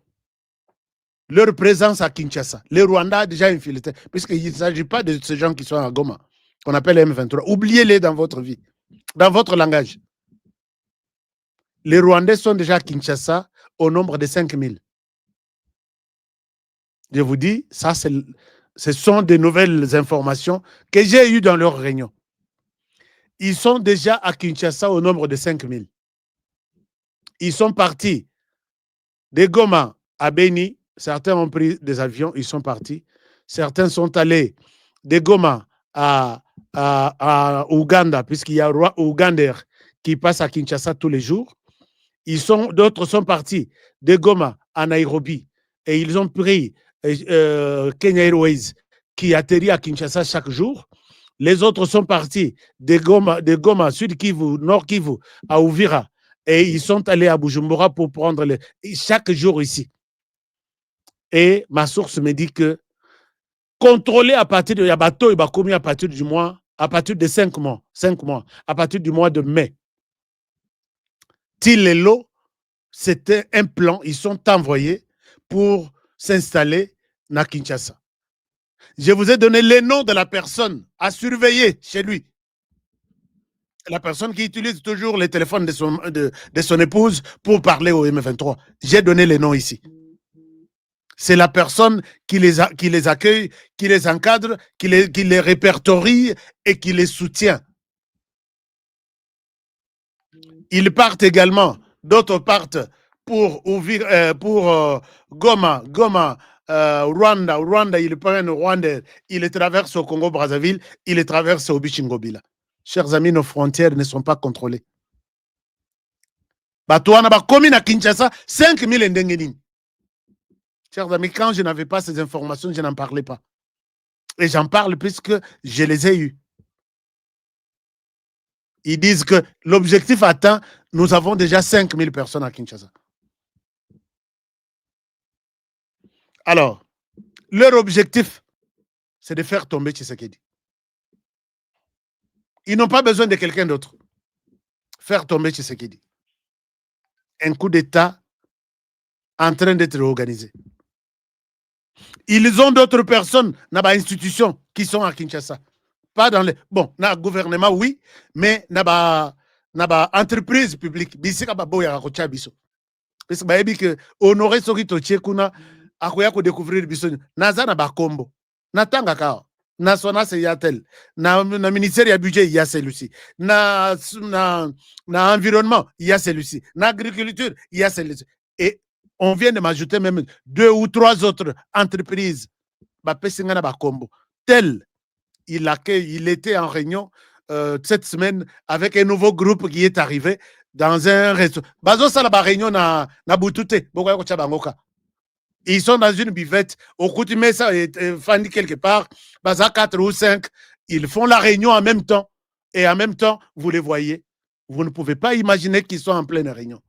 leur présence à Kinshasa, les Rwandais a déjà infiltré, puisqu'il ne s'agit pas de ces gens qui sont à Goma, qu'on appelle M23. Oubliez-les dans votre vie, dans votre langage. Les Rwandais sont déjà à Kinshasa au nombre de 5000. Je vous dis, ça, ce sont des nouvelles informations que j'ai eues dans leur réunion. Ils sont déjà à Kinshasa au nombre de 5000. Ils sont partis de Goma à Beni. Certains ont pris des avions, ils sont partis. Certains sont allés de Goma à Ouganda, puisqu'il y a un Ougandais qui passe à Kinshasa tous les jours. D'autres sont partis de Goma à Nairobi et ils ont pris Kenya Airways qui atterrit à Kinshasa chaque jour. Les autres sont partis de Goma, Sud Kivu, Nord Kivu, à Uvira et ils sont allés à Bujumbura pour prendre chaque jour ici. Et ma source me dit que contrôler à partir de Yabato et Bakomi à partir du mois, à partir de 5 mois, à partir du mois de mai. Tilelo, c'était un plan, ils sont envoyés pour s'installer à Kinshasa. Je vous ai donné les noms de la personne à surveiller chez lui. La personne qui utilise toujours les téléphones de son épouse pour parler au M23. J'ai donné les noms ici. C'est la personne qui les accueille, qui les encadre, qui les répertorie et qui les soutient. Ils partent également, d'autres partent pour ouvrir, pour Goma, Rwanda, il prend un Rwanda, il traverse au Congo-Brazzaville, il traverse au Bichingobila. Chers amis, nos frontières ne sont pas contrôlées. Batouana ba komi na Kinshasa 5000 ndengenini. Chers amis, quand je n'avais pas ces informations, je n'en parlais pas. Et j'en parle puisque je les ai eues. Ils disent que l'objectif atteint, nous avons déjà 5000 personnes à Kinshasa. Alors, leur objectif, c'est de faire tomber Tshisekedi. Ils n'ont pas besoin de quelqu'un d'autre. Faire tomber Tshisekedi. Un coup d'État en train d'être organisé. Ils ont d'autres personnes dans les institutions qui sont à Kinshasa. Pas dans les... Bon, dans le gouvernement, oui, mais dans les entreprises publiques. Parce que honorer ce qui est kuna akoya ko découvrir biso naza na bakombo natanga ka na sona se yatel na ministère ya budget il y a celui-ci na environnement il y a celui-ci na agriculture il y a celui-ci et on vient de m'ajouter même 2 ou 3 autres entreprises ba pesinga na bakombo tel il était en réunion cette semaine avec un nouveau groupe qui est arrivé dans un réseau. Bazo sala ba réunion na Butute, bokoya ko chabangoka. Ils sont dans une buvette, au coutume ça fandi quelque part, baza 4 ou 5, ils font la réunion en même temps et en même temps, vous les voyez. Vous ne pouvez pas imaginer qu'ils sont en pleine réunion.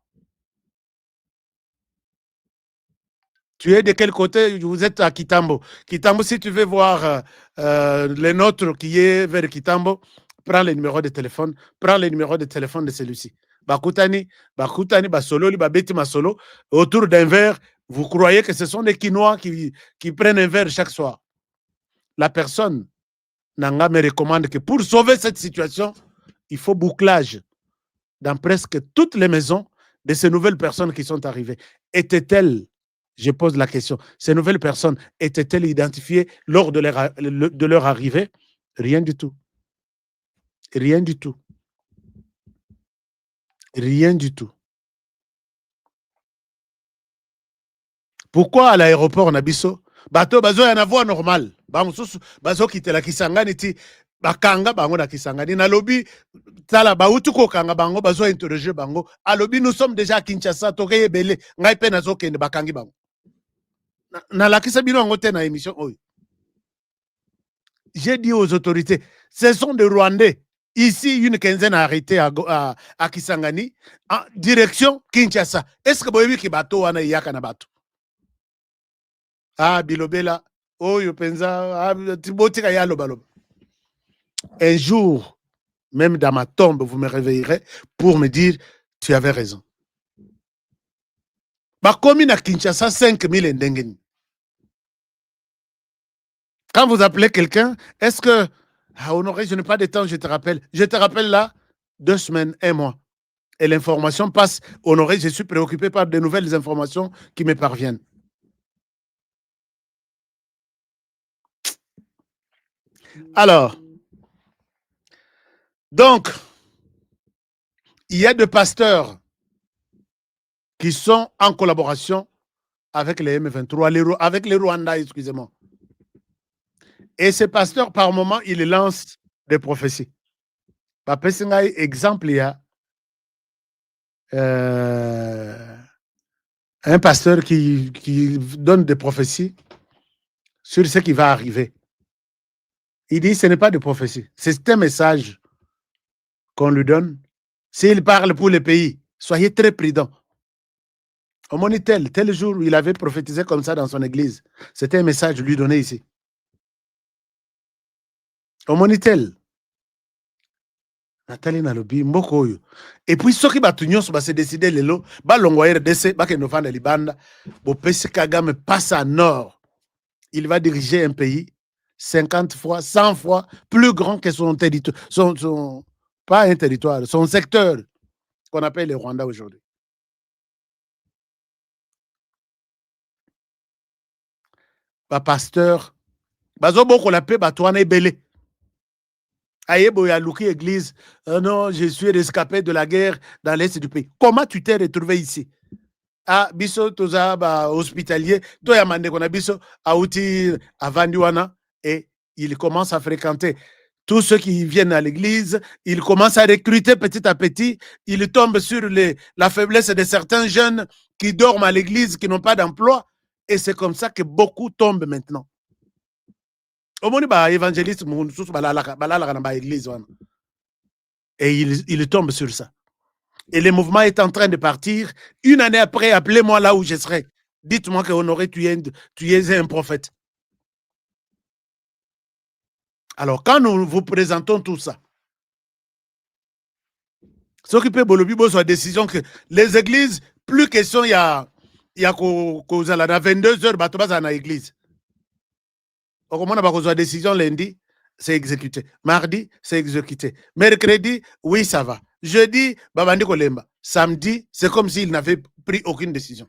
Tu es de quel côté? Vous êtes à Kitambo. Kitambo, si tu veux voir les nôtres qui est vers Kitambo, prends le numéro de téléphone. Prends le numéro de téléphone de celui-ci. Bakutani, Basolo, Babeti Masolo, autour d'un verre. Vous croyez que ce sont des Quinois qui prennent un verre chaque soir? La personne, Nanga me recommande que pour sauver cette situation, il faut bouclage dans presque toutes les maisons de ces nouvelles personnes qui sont arrivées. Étaient-elles, je pose la question, ces nouvelles personnes étaient-elles identifiées lors de leur arrivée? Rien du tout. Rien du tout. Rien du tout. Pourquoi à l'aéroport Nabiso bato bazo ya na voie normale bazo kitela Kisangani ti bakanga bango na Kisangani na lobi tala bautu ko kanga bango bazo interroger bango alobi nous sommes déjà à Kinshasa tokeye belé ngai pe nazo kende bakangi bango na lakisa bino ngo te na émission oyo. J'ai dit aux autorités, ce sont des Rwandais. Ici, une quinzaine a arrêté à Kisangani en direction Kinshasa. Est-ce que vous avez vu que bateau wana yaka na bateau? Ah, Bilobela, oh, yo penza, tibotika ya lobaloba. Un jour, même dans ma tombe, vous me réveillerez pour me dire, tu avais raison. Bakomi na Kinshasa, 5000 ndengeni. Quand vous appelez quelqu'un, est-ce que, Honoré, je n'ai pas de temps, je te rappelle. Je te rappelle là, 2 semaines, 1 mois. Et l'information passe. Honoré, je suis préoccupé par de nouvelles informations qui me parviennent. Alors, donc, il y a des pasteurs qui sont en collaboration avec les M23, avec les Rwandais, excusez-moi. Et ces pasteurs, par moment, ils lancent des prophéties. Par exemple, il y a un pasteur qui donne des prophéties sur ce qui va arriver. Il dit, ce n'est pas de prophétie, c'est un message qu'on lui donne. S'il parle pour le pays, soyez très prudents. Au moment tel jour, il avait prophétisé comme ça dans son église. C'était un message lui donné ici. Au moment tel. Nathalie Nalobi, Mbokoyo. Et puis, ceux qui se décider les lots, l'envoyer RDC, Bakenofanda Libanda, Bopesi Kagame passe à nord. Il va diriger un pays 50 fois, 100 fois plus grand que son territoire, pas un territoire, son secteur, qu'on appelle le Rwanda aujourd'hui. Pasteur, Bazoboko la paix, Batouane Belé. Aïebo Yalouki église, non, je suis rescapé de la guerre dans l'est du pays. Comment tu t'es retrouvé ici? ah biso toza ba hospitalier to ya mandeko na biso auti avandi wana, et il commence à fréquenter tous ceux qui viennent à l'église, il commence à recruter petit à petit, il tombe sur la faiblesse de certains jeunes qui dorment à l'église, qui n'ont pas d'emploi, et c'est comme ça que beaucoup tombent maintenant. Au moins, bah, évangéliste, et il tombe sur ça. Et le mouvement est en train de partir. Une année après, appelez-moi là où je serai. Dites-moi que Honoré, tu es un prophète. Alors, quand nous vous présentons tout ça, ce qui peut être soit décision que les églises, plus question, il y a 22 heures, il y a l'église. Au moins, il y a décision lundi, c'est exécuté. Mardi, c'est exécuté. Mercredi, oui, ça va. Jeudi, babandi kolemba. Samedi, c'est comme s'il n'avait pris aucune décision.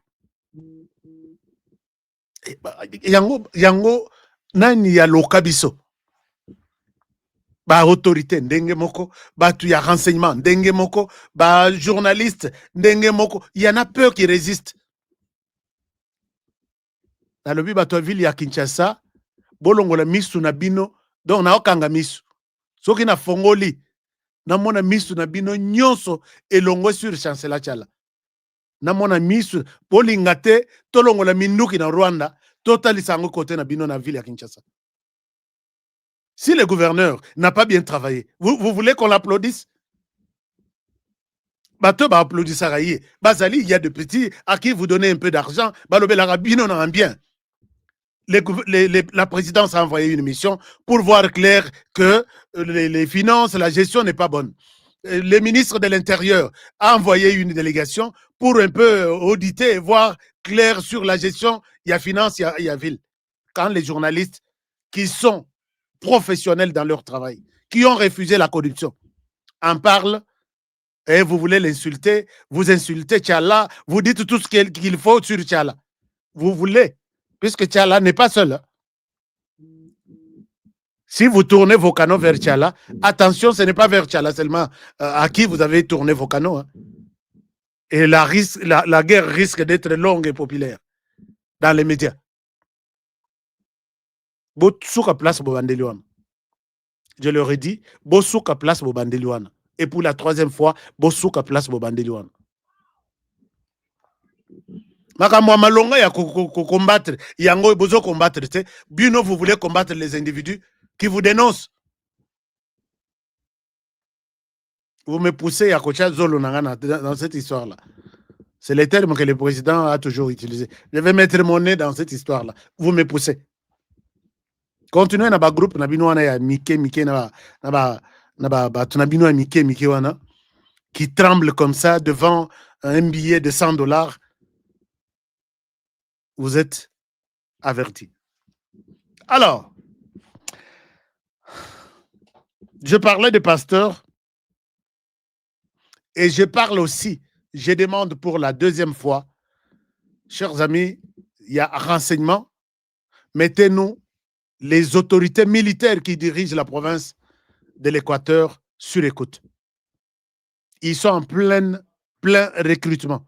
Yango, nani ya lokabiso. Ba autorité ndenge moko, ba tu ya renseignement ndenge moko, ba journaliste ndenge moko, il y en a peu qui résistent. Dans le bato ville ya Kinshasa, bolongola misu na bino, donc na okanga misu. Soki na fongoli, na mona misu na bino nyonso elongo sur chancela chala. Na mona misu bolingate tolongola minduki na Rwanda, totali sango côté na bino na ville ya Kinshasa. Si le gouverneur n'a pas bien travaillé, vous voulez qu'on l'applaudisse? Bateau va applaudir Saraïe. Bazali, il y a des petits à qui vous donnez un peu d'argent. Balobé l'arabino n'a bien. La présidence a envoyé une mission pour voir clair que les finances, la gestion n'est pas bonne. Le ministre de l'Intérieur a envoyé une délégation pour un peu auditer et voir clair sur la gestion. Il y a finance, il y a ville. Quand les journalistes qui sont professionnels dans leur travail, qui ont refusé la corruption, en parlent, et vous voulez l'insulter, vous insultez Tchala, vous dites tout ce qu'il faut sur Tchala. Vous voulez, puisque Tchala n'est pas seul. Si vous tournez vos canaux vers Tchala, attention, ce n'est pas vers Tchala seulement à qui vous avez tourné vos canaux. Hein. Et la guerre risque d'être longue et populaire dans les médias. Je leur ai dit, Bosuka place Bobandeliwana. Et pour la troisième fois, Bosuka place Bobandeliwana. Makamwa malonga ya combattre, yango bozo combattre, bino vous voulez combattre les individus qui vous dénoncent. Vous me poussez à Kocha Zolo dans cette histoire-là. C'est le terme que le président a toujours utilisé. Je vais mettre mon nez dans cette histoire-là. Vous me poussez. Continuez na ba groupe na bino wana ya Mike na tunabino ya Mike wana qui tremble comme ça devant un billet de $100. Vous êtes avertis. Alors, je parlais de pasteurs et je parle aussi, je demande pour la deuxième fois, chers amis, il y a renseignement, mettez-nous les autorités militaires qui dirigent la province de l'Équateur sur écoute. Ils sont en plein recrutement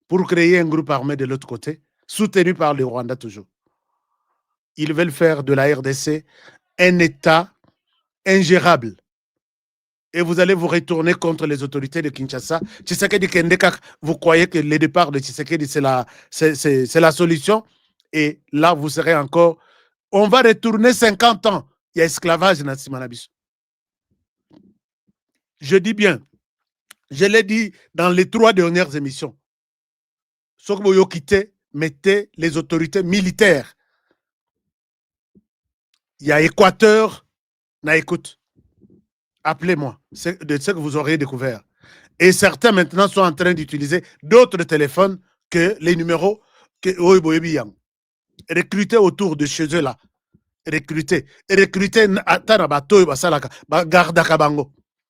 pour créer un groupe armé de l'autre côté, soutenu par le Rwanda toujours. Ils veulent faire de la RDC un État ingérable. Et vous allez vous retourner contre les autorités de Kinshasa. Tshisekedi Kendeka, vous croyez que le départ de Tshisekedi, c'est la solution? Et là, vous serez encore... On va retourner 50 ans. Il y a esclavage dans Simanabiso. Je dis bien, je l'ai dit dans les 3 dernières émissions. Sokboyo quittez, mettez les autorités militaires. Il y a Équateur, na écoute. Appelez-moi, c'est de ce que vous aurez découvert. Et certains maintenant sont en train d'utiliser d'autres téléphones que les numéros que Oiboyebi-Yang. Recruter autour de chez eux là. Recruter.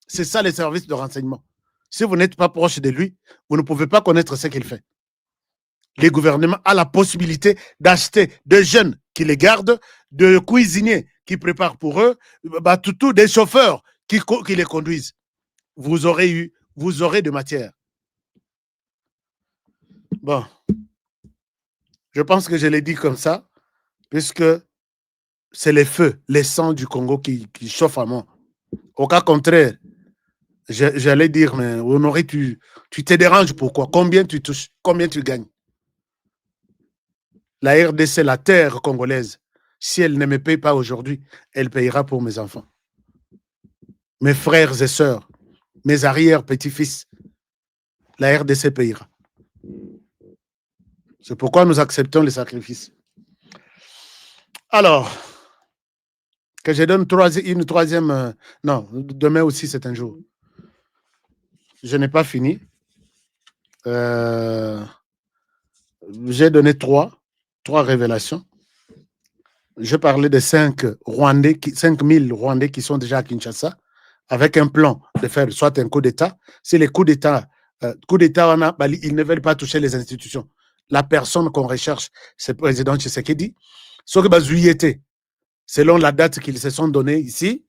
C'est ça les services de renseignement. Si vous n'êtes pas proche de lui, vous ne pouvez pas connaître ce qu'il fait. Le gouvernement a la possibilité d'acheter des jeunes qui les gardent, de cuisiniers qui préparent pour eux, tout des chauffeurs qui les conduisent. Vous aurez de matière. Bon, je pense que je l'ai dit comme ça, puisque c'est les feux, les sangs du Congo qui chauffent à mort. Au cas contraire, j'allais dire, mais Honoré, tu te déranges pourquoi? Combien tu touches? Combien tu gagnes? La RDC, la terre congolaise, si elle ne me paye pas aujourd'hui, elle payera pour mes enfants. Mes frères et sœurs, mes arrière-petits-fils, la RDC payera. C'est pourquoi nous acceptons les sacrifices. Alors, que je donne une troisième... non, demain aussi, c'est un jour. Je n'ai pas fini. J'ai donné trois révélations. Je parlais de 5 000 Rwandais qui sont déjà à Kinshasa, avec un plan de faire soit un coup d'État. Si les coups d'État, ils ne veulent pas toucher les institutions. La personne qu'on recherche, c'est le président Tshisekedi. Ce que selon la date qu'ils se sont donnée ici,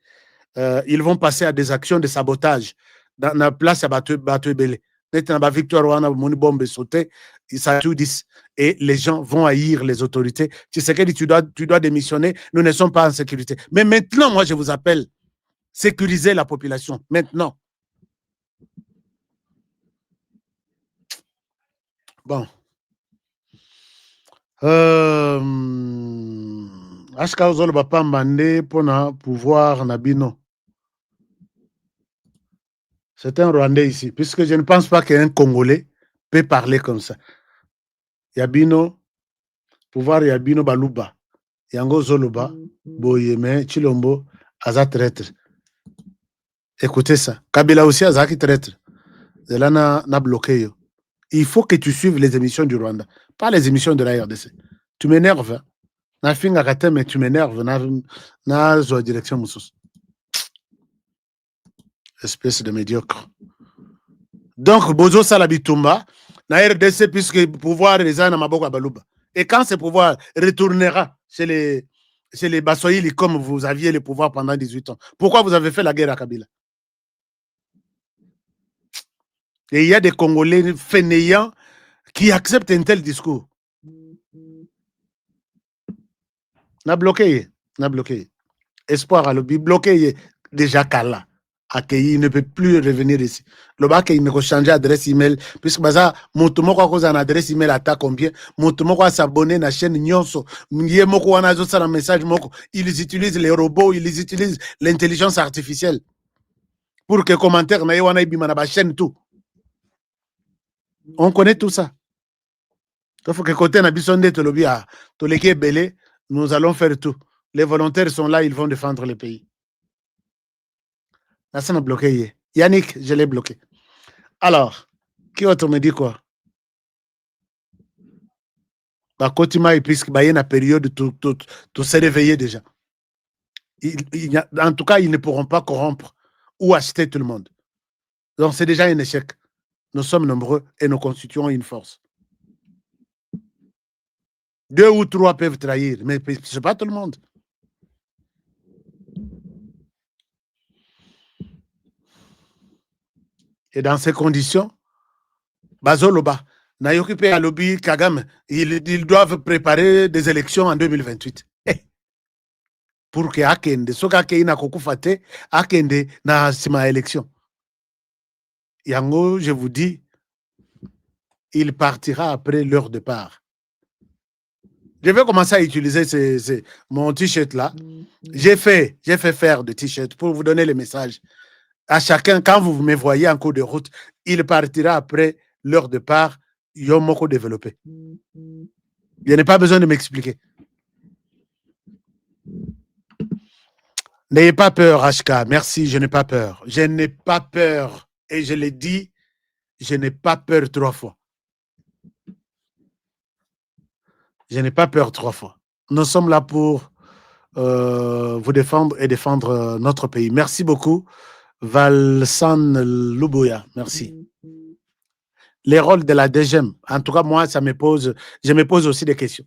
ils vont passer à des actions de sabotage dans la place à Batouebele. Victoire, bombe sauter, et les gens vont haïr les autorités. Tshisekedi, tu dois démissionner, nous ne sommes pas en sécurité. Mais maintenant, moi, je vous appelle, sécuriser la population, maintenant. Bon. Ashka Ozol Bapa Mbande pour pouvoir Nabino. C'est un Rwandais ici, puisque je ne pense pas qu'un Congolais peut parler comme ça. Yabino, pouvoir Yabino Baluba, Yango Zoloba, Boyeme, Chilombo, Aza traître. Écoutez ça. Kabila aussi, Azaki traître. Zelana n'a bloqué. Il faut que tu suives les émissions du Rwanda, pas les émissions de la RDC. Tu m'énerves. Na finga kate, mais tu m'énerves. Na zo direction Moussous. Espèce de médiocre. Donc, Bozo Salabitumba, na RDC, puisque le pouvoir est dans Maboko Baluba. Et quand ce pouvoir retournera chez les Bassoïli, comme vous aviez le pouvoir pendant 18 ans, pourquoi vous avez fait la guerre à Kabila? Et il y a des Congolais fainéants qui acceptent un tel discours. N'a bloqué. Espoir à l'objet, bloqué déjà Kala. Il ne peut plus revenir ici. Le bac, il ne peut changer d'adresse email. Puisque baza, montre-moi quoi une adresse email à ta combien. Montre-moi quoi s'abonner à la chaîne Nyonso. Ils utilisent les robots, ils utilisent l'intelligence artificielle. Pour que les commentaires na wana ibima na ba chaîne tout. On connaît tout ça. Il faut que côté na bisonde tolobi a toleke belé, nous allons faire tout. Les volontaires sont là, ils vont défendre le pays. Là, ça m'a bloqué. Yannick, je l'ai bloqué. Alors, qui autre me dit quoi? Kotima, puisque il y a une période tout se réveiller déjà. En tout cas, ils ne pourront pas corrompre ou acheter tout le monde. Donc, c'est déjà un échec. Nous sommes nombreux et nous constituons une force. 2 ou 3 peuvent trahir, mais ce n'est pas tout le monde. Et dans ces conditions, Bazoloba, Nayokipe Alobi Kagame, ils doivent préparer des élections en 2028. Pour que Akende, Soka Keina Kokufate, Akende na sima élection. Yango, je vous dis, il partira après leur départ. Je vais commencer à utiliser mon t-shirt là. J'ai fait faire de t-shirt pour vous donner le message. À chacun, quand vous me voyez en cours de route, il partira après leur départ. Yomoko développé. Je n'ai pas besoin de m'expliquer. N'ayez pas peur, HK. Merci, je n'ai pas peur. Je n'ai pas peur. Et je l'ai dit, je n'ai pas peur 3 fois. Je n'ai pas peur 3 fois. Nous sommes là pour vous défendre et défendre notre pays. Merci beaucoup. Valsan Lubuya, merci. Les rôles de la DGM, en tout cas, moi, je me pose aussi des questions.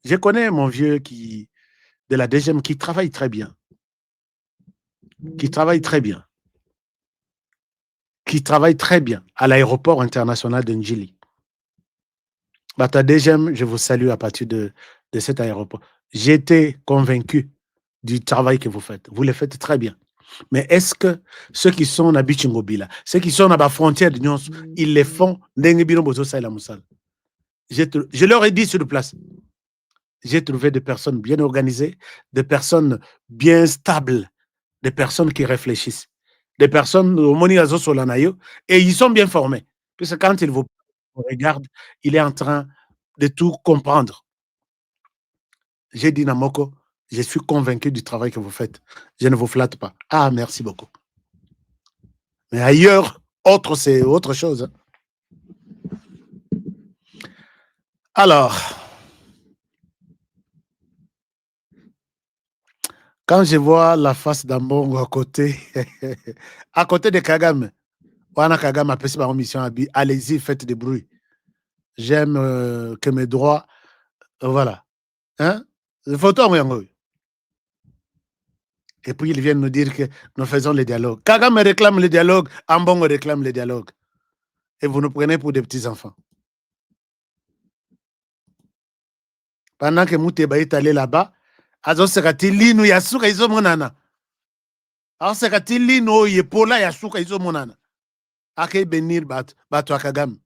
Je connais mon vieux de la DGM qui travaille très bien. Qui travaille très bien à l'aéroport international de Njili. Bata DGM, je vous salue à partir de cet aéroport. J'étais convaincu du travail que vous faites. Vous le faites très bien. Mais est-ce que ceux qui sont à Bichingobila, ceux qui sont à la frontière de Nyons, ils les font? Je leur ai dit sur place, j'ai trouvé des personnes bien organisées, des personnes bien stables, des personnes qui réfléchissent, des personnes au Moniazo Solanayo, et ils sont bien formés. Puisque quand ils vous regardent, il est en train de tout comprendre. J'ai dit Namoko, je suis convaincu du travail que vous faites. Je ne vous flatte pas. Ah, merci beaucoup. Mais ailleurs, c'est autre chose. Alors, quand je vois la face d'Ambongo à côté de Kagame, Wana Kagame a passé par mission à Bi, allez-y, faites des bruits. J'aime que mes droits, voilà. Hein? Et puis ils viennent nous dire que nous faisons le dialogue. Kagame réclame le dialogue, Ambongo réclame le dialogue. Et vous nous prenez pour des petits-enfants. Pendant que Mouteba est allé là-bas, Azo Sekati Lino Yasuka Izo Monana. Alors Sekati Lino Yepola Yasuka Izo Monana. Ake Benir Bato Kagame.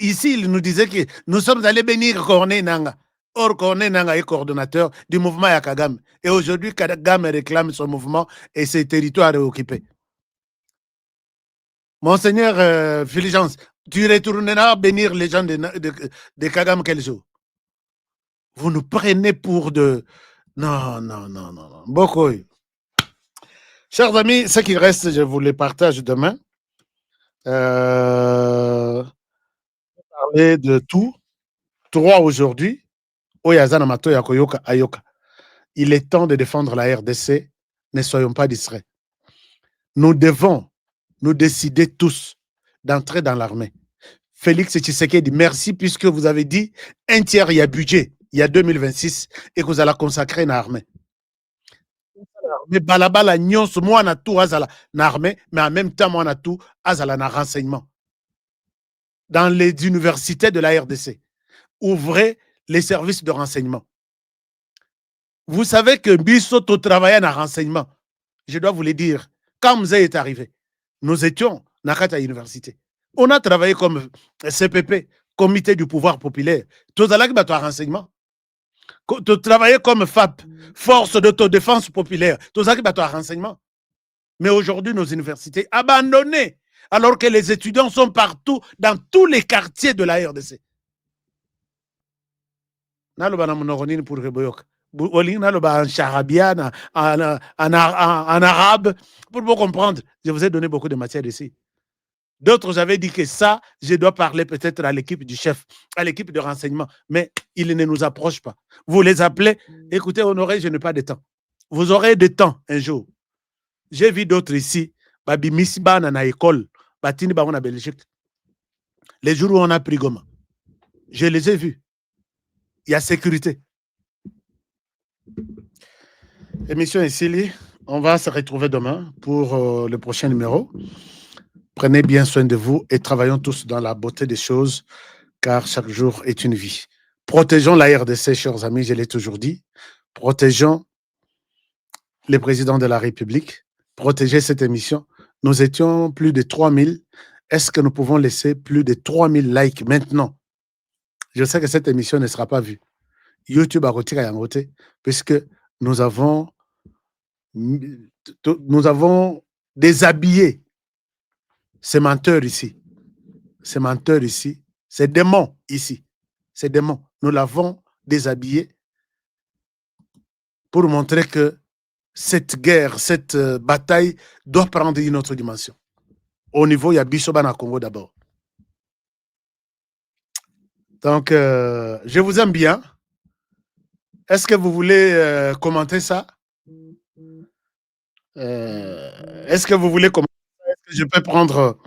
Ici, il nous disait que nous sommes allés bénir Corné Nanga. Or, Corné Nanga est coordonnateur du mouvement Yakagam. Et aujourd'hui, Kagame réclame son mouvement et ses territoires occupés. Monseigneur Fulgence, tu retourneras bénir les gens de Kagame quel jour? Vous nous prenez pour de... Non. Beaucoup. Chers amis, ce qui reste, je vous les partage demain. Parler de tout. 3 aujourd'hui. Il est temps de défendre la RDC. Ne soyons pas distraits. Nous devons nous décider tous d'entrer dans l'armée. Félix Tshisekedi, merci puisque vous avez dit un tiers, il y a budget, il y a 2026 et que vous allez consacrer une armée. Mais balabala nyons, moi on a tout azala l'armée, mais en même temps moi on a tout azala na renseignement. Dans les universités de la RDC, ouvrez les services de renseignement. Vous savez que Bissoto travaillait en renseignement. Je dois vous le dire. Quand Mzé est arrivé, nous étions dans la université. On a travaillé comme CPP, Comité du pouvoir populaire. Tout ça là qui a renseignement. Tu travaillais comme FAP, Force d'autodéfense populaire. Tout ça qui a renseignement. Mais aujourd'hui, nos universités abandonnées, alors que les étudiants sont partout, dans tous les quartiers de la RDC. En charabia, en arabe, pour vous comprendre. Je vous ai donné beaucoup de matière ici. D'autres, j'avais dit que ça, je dois parler peut-être à l'équipe du chef, à l'équipe de renseignement, mais ils ne nous approchent pas. Vous les appelez, écoutez, Honoré, je n'ai pas de temps. Vous aurez de temps un jour. J'ai vu d'autres ici, Babi Misiba na école, Batini ba na Belgique. Les jours où on a pris Goma, je les ai vus. Il y a sécurité. Émission ici, on va se retrouver demain pour le prochain numéro. Prenez bien soin de vous et travaillons tous dans la beauté des choses, car chaque jour est une vie. Protégeons la RDC, chers amis, je l'ai toujours dit. Protégeons les présidents de la République. Protégez cette émission. Nous étions plus de 3000. Est-ce que nous pouvons laisser plus de 3000 likes maintenant? Je sais que cette émission ne sera pas vue. YouTube a retiré à côté, puisque nous avons déshabillé ces menteurs ici. Ces menteurs ici. Ces démons ici. Ces démons. Nous l'avons déshabillé pour montrer que cette guerre, cette bataille doit prendre une autre dimension. Au niveau, il y a Bishobana Congo d'abord. Donc, je vous aime bien. Est-ce que vous voulez commenter ça? Est-ce que vous voulez commenter ça? Est-ce que je peux prendre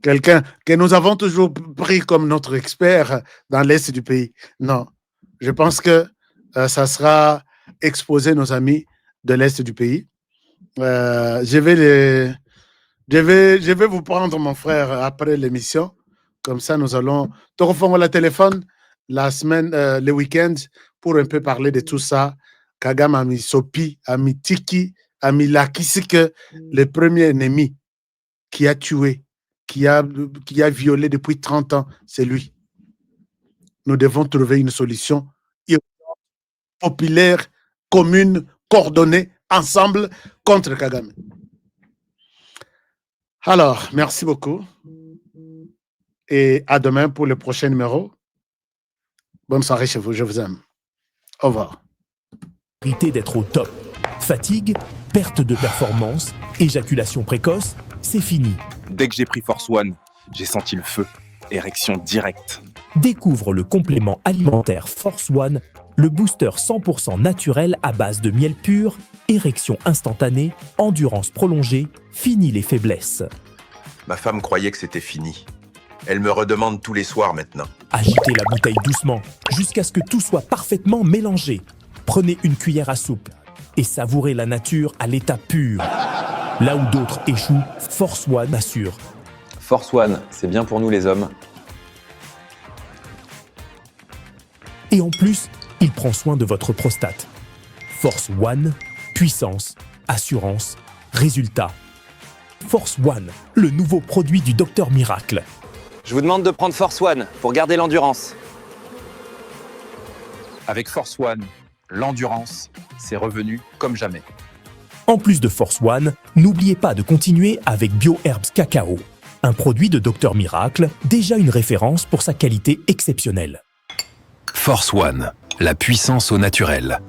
quelqu'un que nous avons toujours pris comme notre expert dans l'Est du pays? Non. Je pense que ça sera exposer nos amis de l'Est du pays. Je vais vous prendre, mon frère, après l'émission, Comme ça, nous allons te refaire le téléphone la semaine, le week-end, pour un peu parler de tout ça. Kagame a mis Sopi, a mis Tiki, a mis Lakisike, le premier ennemi qui a tué, qui a violé depuis 30 ans, c'est lui. Nous devons trouver une solution populaire, commune, coordonnée, ensemble, contre Kagame. Alors, merci beaucoup. Et à demain pour le prochain numéro. Bonne soirée chez vous, je vous aime. Au revoir. D'être au top. Fatigue, perte de performance, éjaculation précoce, c'est fini. Dès que j'ai pris Force One, j'ai senti le feu. Érection directe. Découvre le complément alimentaire Force One, le booster 100% naturel à base de miel pur, érection instantanée, endurance prolongée, fini les faiblesses. Ma femme croyait que c'était fini. Elle me redemande tous les soirs maintenant. Agitez la bouteille doucement, jusqu'à ce que tout soit parfaitement mélangé. Prenez une cuillère à soupe et savourez la nature à l'état pur. Là où d'autres échouent, Force One assure. Force One, c'est bien pour nous les hommes. Et en plus, il prend soin de votre prostate. Force One, puissance, assurance, résultat. Force One, le nouveau produit du Docteur Miracle. Je vous demande de prendre Force One pour garder l'endurance. Avec Force One, l'endurance, c'est revenu comme jamais. En plus de Force One, n'oubliez pas de continuer avec BioHerbs Cacao, un produit de Docteur Miracle, déjà une référence pour sa qualité exceptionnelle. Force One, la puissance au naturel.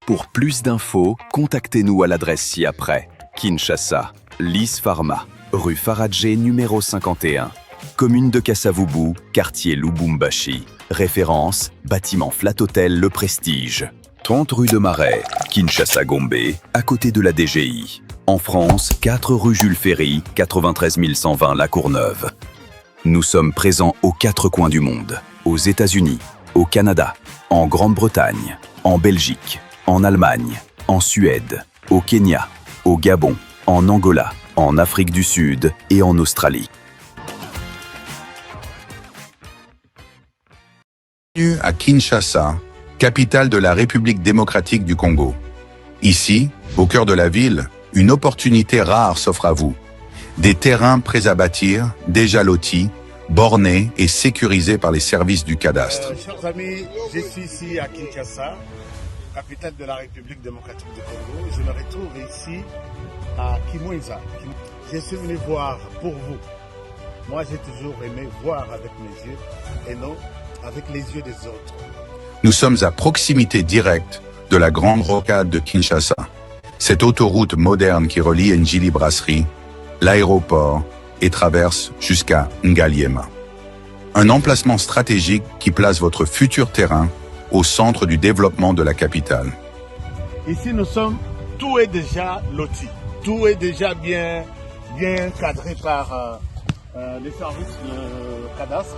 Pour plus d'infos, contactez-nous à l'adresse ci-après. Kinshasa, Lys Pharma, rue Faradjé numéro 51. Commune de Kasavubu, quartier Lubumbashi. Référence, bâtiment Flat Hotel Le Prestige. 30 rue de Marais, Kinshasa Gombe, à côté de la DGI. En France, 4 rue Jules Ferry, 93 120 La Courneuve. Nous sommes présents aux 4 coins du monde. Aux États-Unis, au Canada, en Grande-Bretagne, en Belgique, en Allemagne, en Suède, au Kenya, au Gabon, en Angola, en Afrique du Sud et en Australie. Bienvenue à Kinshasa, capitale de la République démocratique du Congo. Ici, au cœur de la ville, une opportunité rare s'offre à vous. Des terrains prêts à bâtir, déjà lotis, bornés et sécurisés par les services du cadastre. Chers amis, je suis ici à Kinshasa, capitale de la République démocratique du Congo. Je me retrouve ici à Kimwenza. Je suis venu voir pour vous. Moi, j'ai toujours aimé voir avec mes yeux et non avec les yeux des autres. Nous sommes à proximité directe de la Grande Rocade de Kinshasa, cette autoroute moderne qui relie Njili Brasserie, l'aéroport et traverse jusqu'à Ngaliema. Un emplacement stratégique qui place votre futur terrain au centre du développement de la capitale. Ici, tout est déjà loti, tout est déjà bien cadré par les services de cadastre.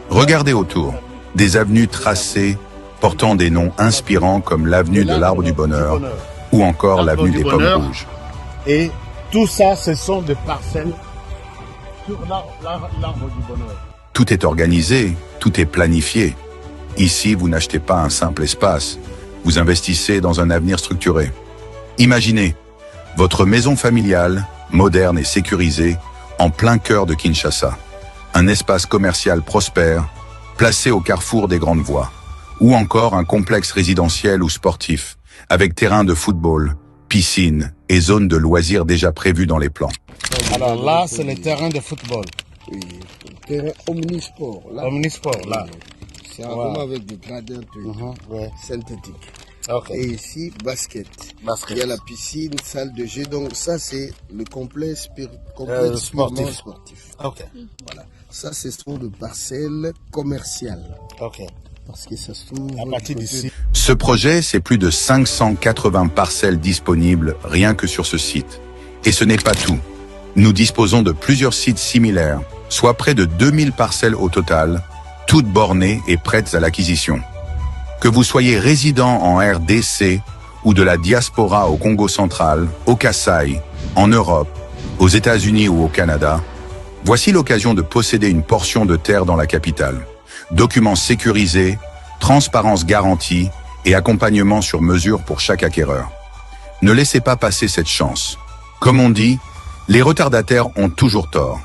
Regardez autour, des avenues tracées portant des noms inspirants comme l'avenue de l'Arbre du Bonheur ou encore l'avenue des Pommes Rouges. Et tout ça, ce sont des parcelles sur l'Arbre du Bonheur. Tout est organisé, tout est planifié. Ici, vous n'achetez pas un simple espace, vous investissez dans un avenir structuré. Imaginez, votre maison familiale, moderne et sécurisée, en plein cœur de Kinshasa. Un espace commercial prospère, placé au carrefour des grandes voies. Ou encore un complexe résidentiel ou sportif, avec terrain de football, piscine et zone de loisirs déjà prévues dans les plans. Alors là, c'est le terrain de football. Oui, terrain omnisport. Là. Omnisport, là. C'est vraiment avec des gradins synthétiques. Okay. Et ici, basket. Il y a la piscine, salle de jeu. Donc ça, c'est le complexe sportif. Okay. Voilà. Ça, ce sont des parcelles commerciales. Okay. Parce que ça se trouve à partir d'ici. Ce projet, c'est plus de 580 parcelles disponibles rien que sur ce site. Et ce n'est pas tout. Nous disposons de plusieurs sites similaires, soit près de 2000 parcelles au total, toutes bornées et prêtes à l'acquisition. Que vous soyez résident en RDC ou de la diaspora au Congo central, au Kasaï, en Europe, aux États-Unis ou au Canada, Voici l'occasion de posséder une portion de terre dans la capitale. Documents sécurisés, transparence garantie et accompagnement sur mesure pour chaque acquéreur. Ne laissez pas passer cette chance. Comme on dit, les retardataires ont toujours tort.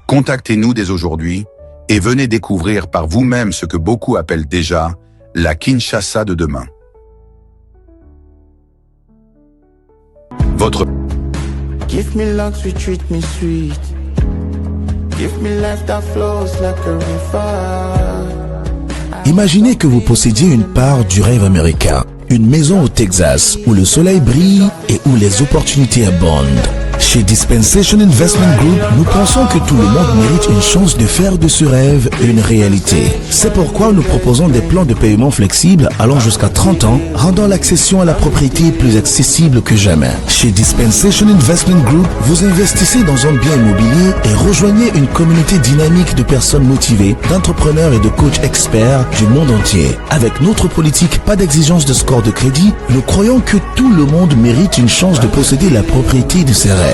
Contactez-nous dès aujourd'hui et venez découvrir par vous-même ce que beaucoup appellent déjà la Kinshasa de demain. Votre Give me love, sweet, treat me sweet. Give me life that flows like a river. Imaginez que vous possédiez une part du rêve américain, une maison au Texas où le soleil brille et où les opportunités abondent. Chez Dispensation Investment Group, nous pensons que tout le monde mérite une chance de faire de ce rêve une réalité. C'est pourquoi nous proposons des plans de paiement flexibles allant jusqu'à 30 ans, rendant l'accession à la propriété plus accessible que jamais. Chez Dispensation Investment Group, vous investissez dans un bien immobilier et rejoignez une communauté dynamique de personnes motivées, d'entrepreneurs et de coachs experts du monde entier. Avec notre politique pas d'exigence de score de crédit, nous croyons que tout le monde mérite une chance de posséder la propriété de ses rêves.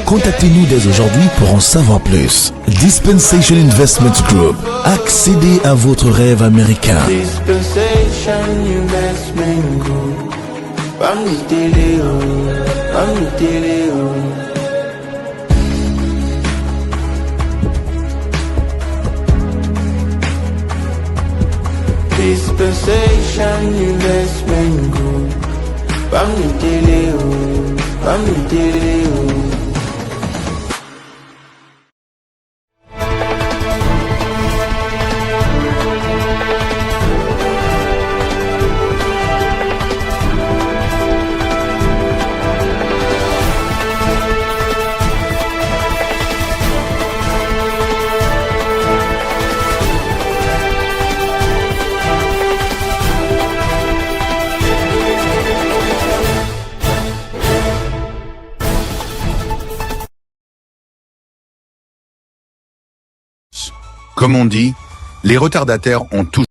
Contactez-nous dès aujourd'hui pour en savoir plus. Dispensation Investment Group. Accédez à votre rêve américain. Dispensation Investment Group. Dispensation Investment Group. Comme on dit, les retardataires ont toujours